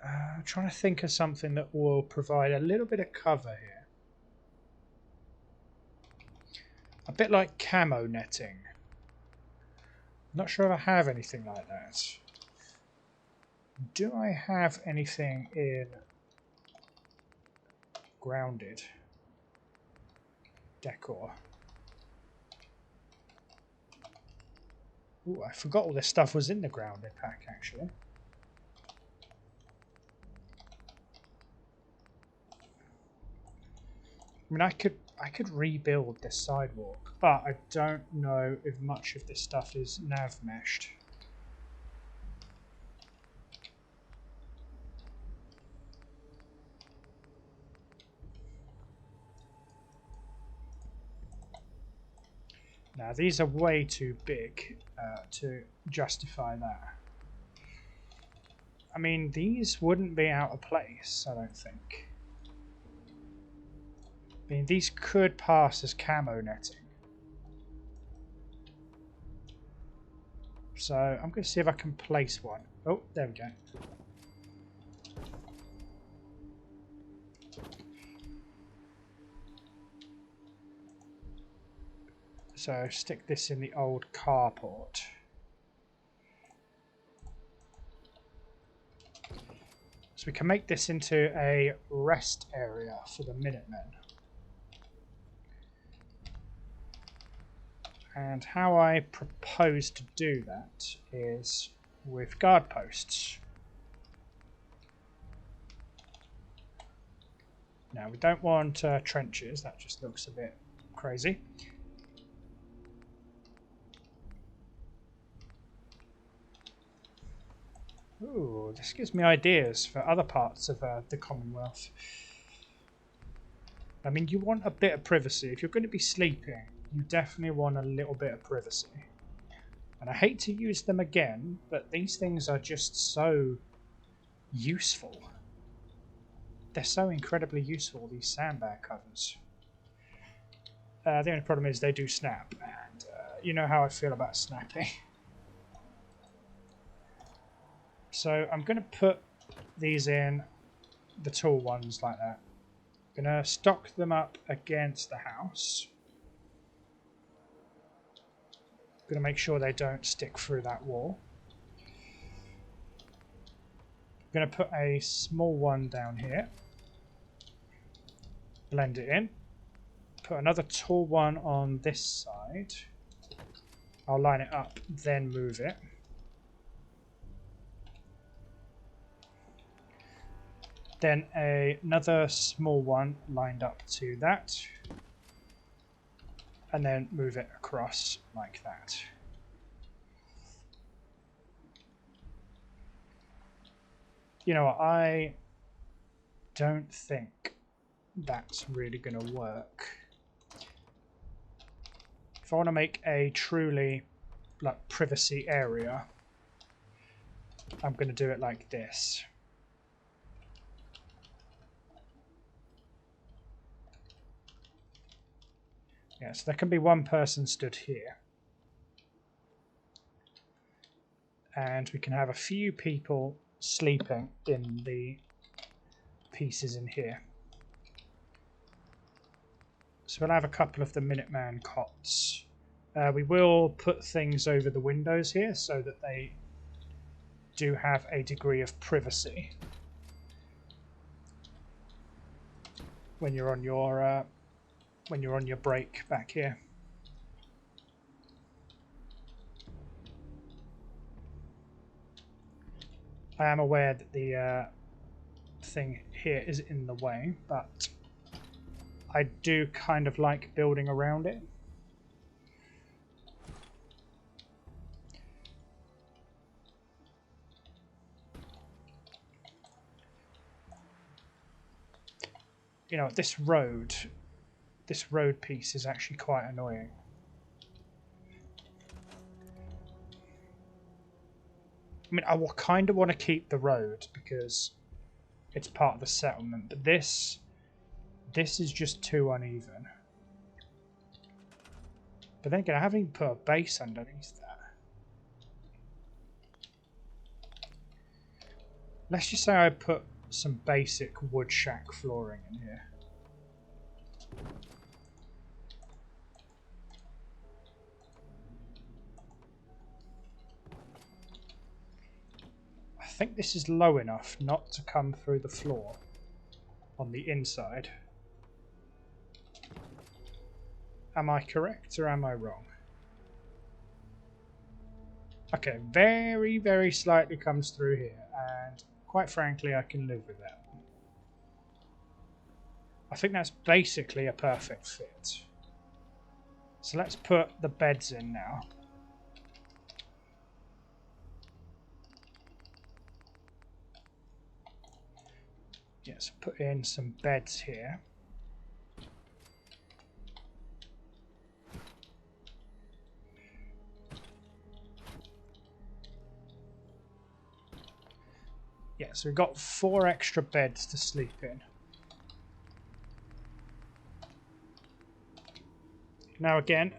I'm trying to think of something that will provide a little bit of cover here. A bit like camo netting. I'm not sure if I have anything like that. Do I have anything in grounded decor? Ooh, I forgot all this stuff was in the grounded pack actually. I mean, I could rebuild this sidewalk, but I don't know if much of this stuff is nav meshed. Now, these are way too big to justify that. I mean, these wouldn't be out of place, I don't think. I mean, these could pass as camo netting. So, I'm going to see if I can place one. Oh, there we go. So, stick this in the old carport. So we can make this into a rest area for the Minutemen. And how I propose to do that is with guard posts. Now we don't want trenches, that just looks a bit crazy. Ooh, this gives me ideas for other parts of the Commonwealth. I mean, you want a bit of privacy. If you're going to be sleeping, you definitely want a little bit of privacy. And I hate to use them again, but these things are just so useful. They're so incredibly useful, these sandbag covers. The only problem is they do snap, and you know how I feel about snapping. So I'm going to put these in the tall ones like that. I'm going to stock them up against the house. I'm going to make sure they don't stick through that wall. I'm going to put a small one down here. Blend it in. Put another tall one on this side. I'll line it up, then move it. Then another small one lined up to that. And then move it across like that. You know what, I don't think that's really going to work. If I want to make a truly like privacy area, I'm going to do it like this. Yeah, so there can be one person stood here. And we can have a few people sleeping in the pieces in here. So we'll have a couple of the Minuteman cots. We will put things over the windows here so that they do have a degree of privacy when you're on your break back here. I am aware that the thing here is in the way, but I do kind of like building around it. You know, this road piece is actually quite annoying. I mean, I will kind of want to keep the road because it's part of the settlement, but this is just too uneven. But then again, I haven't even put a base underneath that. Let's just say I put some basic wood shack flooring in here. I think this is low enough not to come through the floor on the inside. Am I correct or am I wrong? Okay, very, very slightly comes through here, and quite frankly, I can live with that. I think that's basically a perfect fit. So let's put the beds in now. Yes, put in some beds here. Yeah, so we've got 4 extra beds to sleep in. Now again,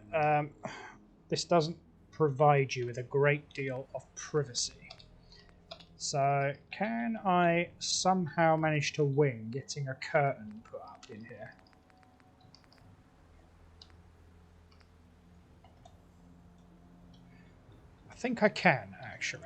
this doesn't provide you with a great deal of privacy. So can I somehow manage to wing getting a curtain put up in here? I think I can, actually.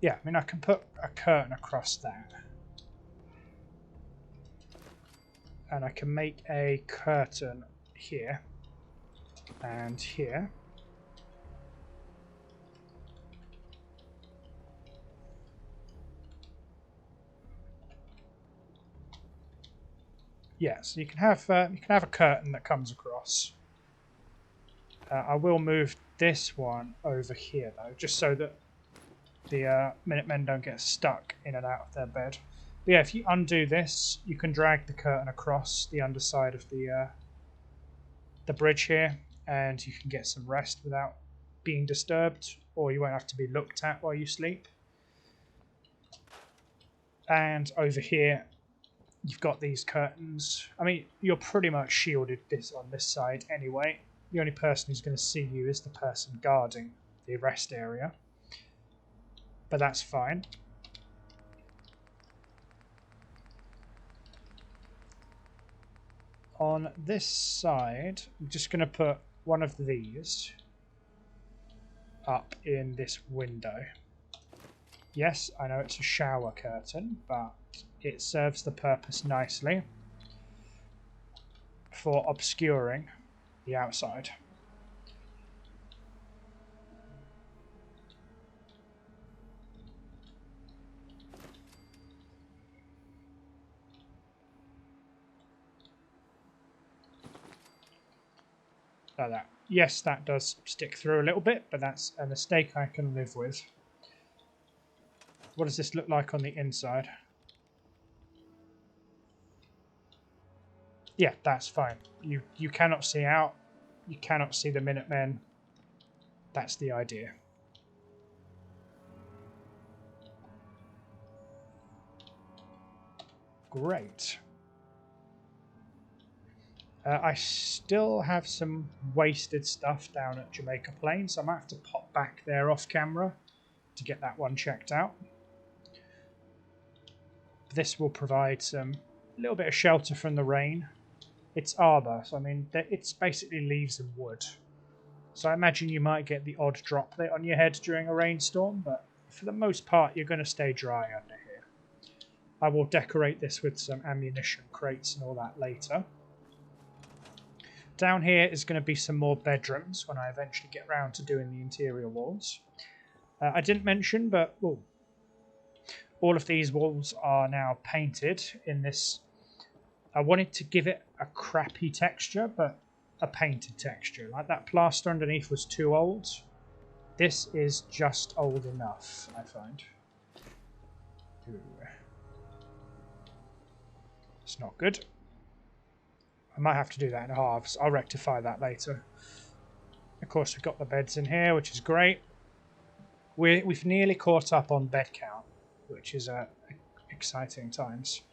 Yeah, I mean, I can put a curtain across that. And I can make a curtain here and here. Yeah, so you can have a curtain that comes across. I will move this one over here though, just so that the Minutemen don't get stuck in and out of their bed. But yeah, if you undo this, you can drag the curtain across the underside of the bridge here, and you can get some rest without being disturbed, or you won't have to be looked at while you sleep. And over here, you've got these curtains. I mean, you're pretty much shielded on this side anyway. The only person who's going to see you is the person guarding the rest area. But that's fine. On this side, I'm just going to put one of these up in this window. Yes, I know it's a shower curtain, but it serves the purpose nicely for obscuring the outside. Like that. Yes, that does stick through a little bit, but that's a mistake I can live with. What does this look like on the inside? Yeah, that's fine. You cannot see out. You cannot see the Minutemen. That's the idea. Great. I still have some wasted stuff down at Jamaica Plain, so I might have to pop back there off camera to get that one checked out. This will provide some little bit of shelter from the rain. It's arbor, so I mean, it's basically leaves and wood. So I imagine you might get the odd droplet on your head during a rainstorm, but for the most part, you're going to stay dry under here. I will decorate this with some ammunition crates and all that later. Down here is going to be some more bedrooms when I eventually get around to doing the interior walls. I didn't mention, but all of these walls are now painted in this. I wanted to give it a crappy texture, but a painted texture. Like that plaster underneath was too old. This is just old enough, I find. Ooh. It's not good. I might have to do that in halves. I'll rectify that later. Of course, we've got the beds in here, which is great. We've nearly caught up on bed count, which is exciting times.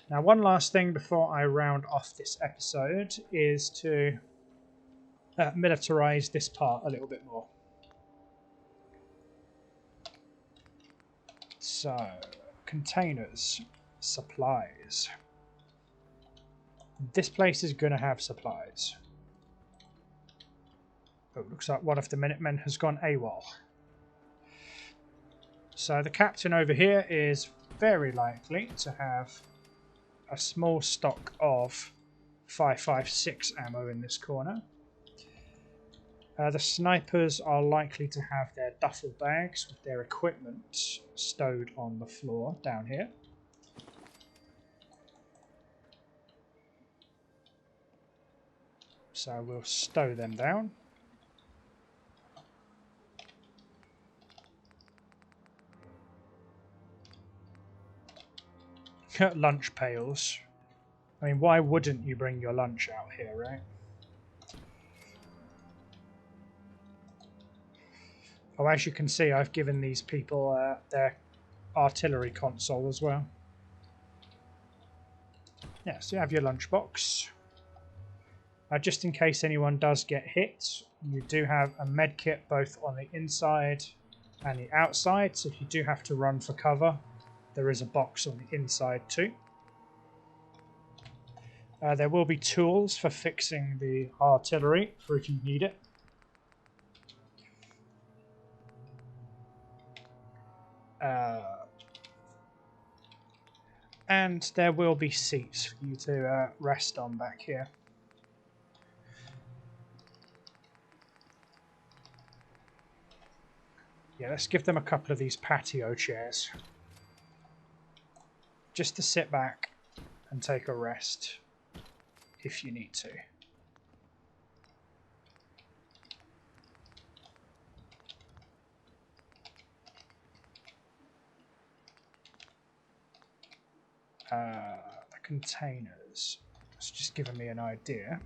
Now, one last thing before I round off this episode is to militarize this part a little bit more. So, containers, supplies. This place is going to have supplies. Oh, looks like one of the Minutemen has gone AWOL. So the captain over here is very likely to have a small stock of 5.56 ammo in this corner. The snipers are likely to have their duffel bags with their equipment stowed on the floor down here. So we'll stow them down. Lunch pails. I mean, why wouldn't you bring your lunch out here, right? Oh, as you can see, I've given these people their artillery console as well. Yeah, so you have your lunchbox. Just in case anyone does get hit, you do have a med kit both on the inside and the outside, so if you do have to run for cover, there is a box on the inside too. There will be tools for fixing the artillery for if you need it. And there will be seats for you to rest on back here. Yeah, let's give them a couple of these patio chairs. Just to sit back and take a rest if you need to. The containers. It's just giving me an idea.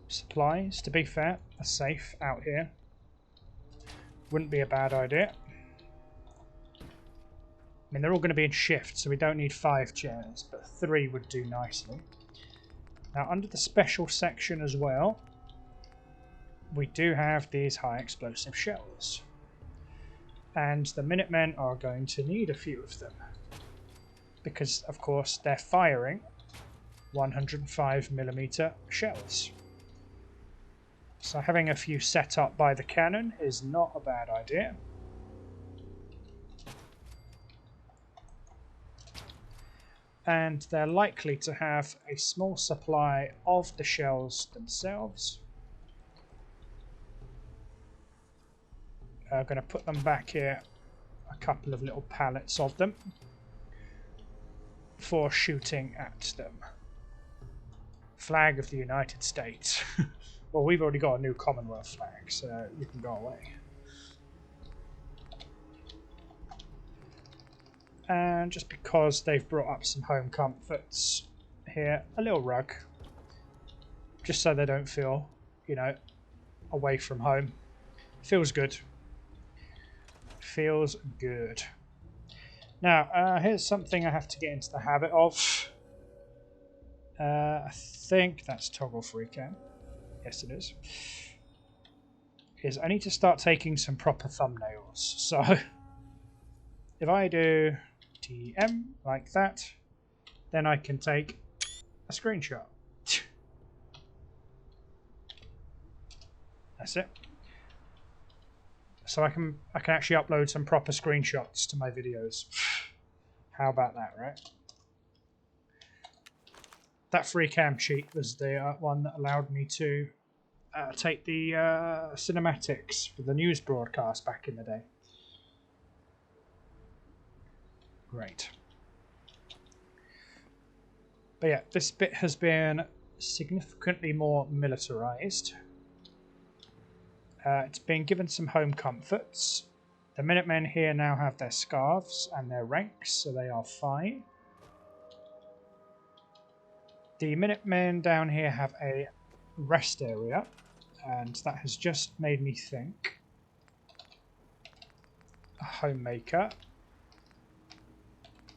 Supplies, to be fair, are safe out here. Wouldn't be a bad idea. I mean, they're all going to be in shifts, so we don't need 5 chairs, but 3 would do nicely. Now, under the special section as well, we do have these high explosive shells. And the Minutemen are going to need a few of them. Because, of course, they're firing 105mm shells. So having a few set up by the cannon is not a bad idea. And they're likely to have a small supply of the shells themselves. I'm going to put them back here, a couple of little pallets of them, for shooting at them. Flag of the United States. Well, we've already got a new Commonwealth flag, so you can go away. And just because they've brought up some home comforts here, a little rug, just so they don't feel, you know, away from home. Feels good. Feels good. Now, here's something I have to get into the habit of. I think that's toggle free cam. Yes, it is. I need to start taking some proper thumbnails. So, if I do TM like that, then I can take a screenshot. That's it. So I can actually upload some proper screenshots to my videos. How about that, right? That free cam sheet was the one that allowed me to take the cinematics for the news broadcast back in the day. Great. But yeah, this bit has been significantly more militarized. It's been given some home comforts. The Minutemen here now have their scarves and their ranks, so they are fine. The Minutemen down here have a rest area, and that has just made me think. A homemaker,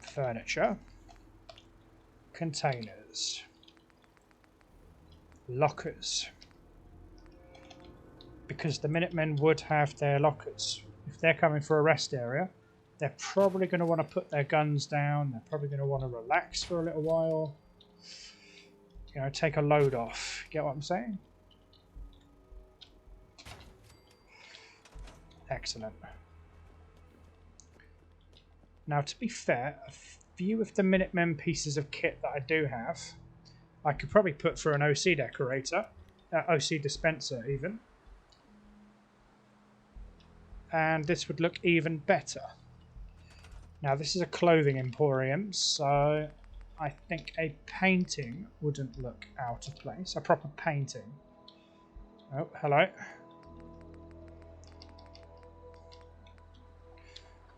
furniture, containers, lockers. Because the Minutemen would have their lockers. If they're coming for a rest area, they're probably going to want to put their guns down. They're probably going to want to relax for a little while. You know, take a load off. Get what I'm saying? Excellent. Now, to be fair, a few of the Minutemen pieces of kit that I do have, I could probably put for an OC decorator, OC dispenser even. And this would look even better. Now, this is a clothing emporium, so I think a painting wouldn't look out of place. A proper painting. Oh, hello.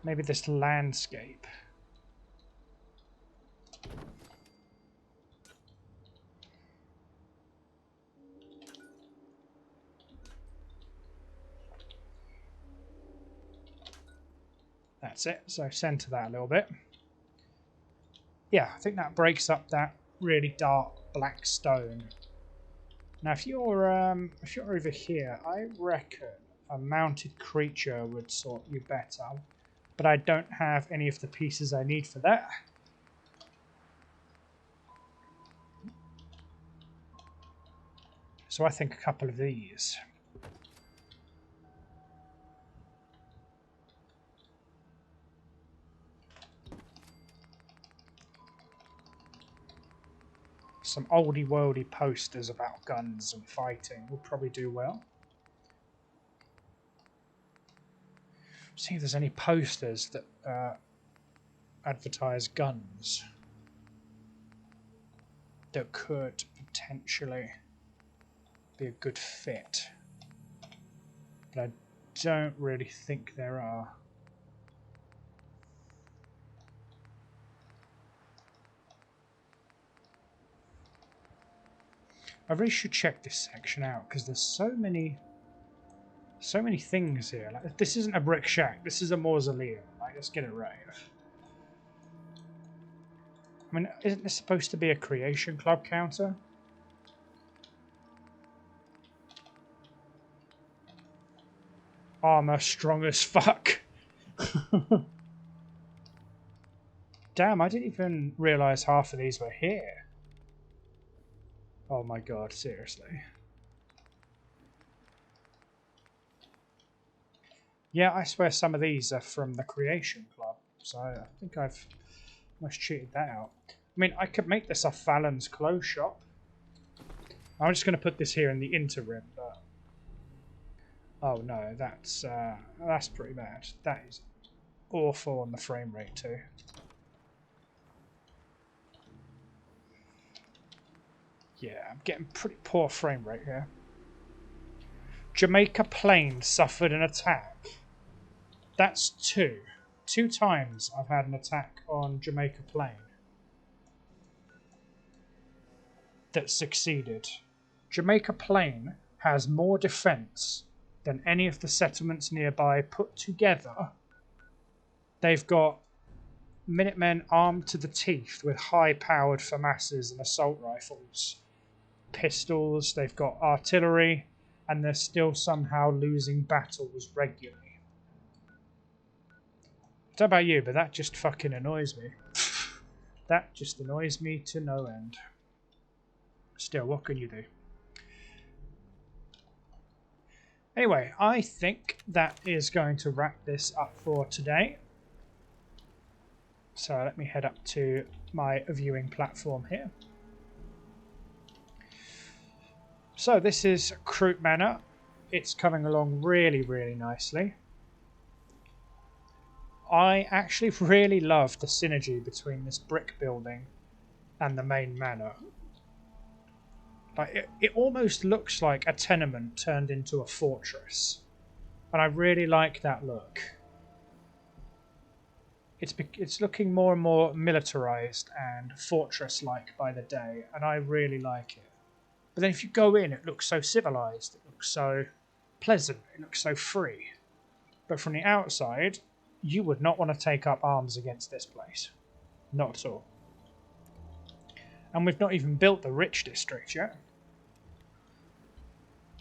Maybe this landscape. That's it. So center that a little bit. Yeah, I think that breaks up that really dark black stone. Now, if you're over here, I reckon a mounted creature would sort you better. But I don't have any of the pieces I need for that. So I think a couple of these. Some oldie-worldy posters about guns and fighting would probably do well. See if there's any posters that advertise guns that could potentially be a good fit. But I don't really think there are. I really should check this section out because there's so many things here. Like, this isn't a brick shack. This is a mausoleum. Like, let's get it right. I mean, isn't this supposed to be a creation club counter? armor strong as fuck. Damn, I didn't even realise half of these were here. Oh my god, seriously. Yeah, I swear some of these are from the Creation Club, so I think I've almost cheated that out. I mean, I could make this a Fallon's clothes shop. I'm just going to put this here in the interim, but... Oh no, that's pretty bad. That is awful on the frame rate too. Yeah, I'm getting pretty poor frame rate here. Jamaica Plain suffered an attack. That's two. 2 times I've had an attack on Jamaica Plain that succeeded. Jamaica Plain has more defense than any of the settlements nearby put together. They've got Minutemen armed to the teeth with high-powered FAMASs and assault rifles, pistols, they've got artillery, and they're still somehow losing battles regularly. I don't know about you, but that just fucking annoys me. That just annoys me to no end. Still, what can you do? Anyway, I think that is going to wrap this up for today. So let me head up to my viewing platform here. So this is Croot Manor. It's coming along really, really nicely. I actually really love the synergy between this brick building and the main manor. Like it almost looks like a tenement turned into a fortress. And I really like that look. It's looking more and more militarized and fortress-like by the day, and I really like it. But then if you go in, it looks so civilized, it looks so pleasant, it looks so free. But from the outside, you would not want to take up arms against this place. Not at all. And we've not even built the rich district yet.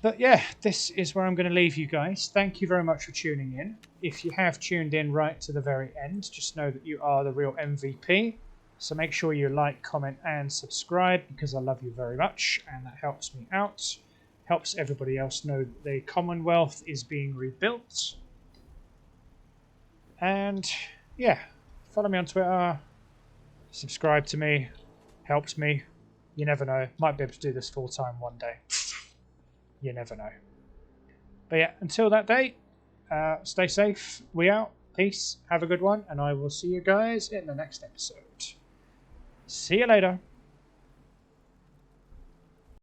But yeah, this is where I'm going to leave you guys. Thank you very much for tuning in. If you have tuned in right to the very end, just know that you are the real MVP. So make sure you like, comment, and subscribe because I love you very much and that helps me out. Helps everybody else know that the Commonwealth is being rebuilt. And yeah, follow me on Twitter, subscribe to me, helps me. You never know, might be able to do this full time one day. You never know. But yeah, until that day, stay safe. We out. Peace. Have a good one. And I will see you guys in the next episode. See you later.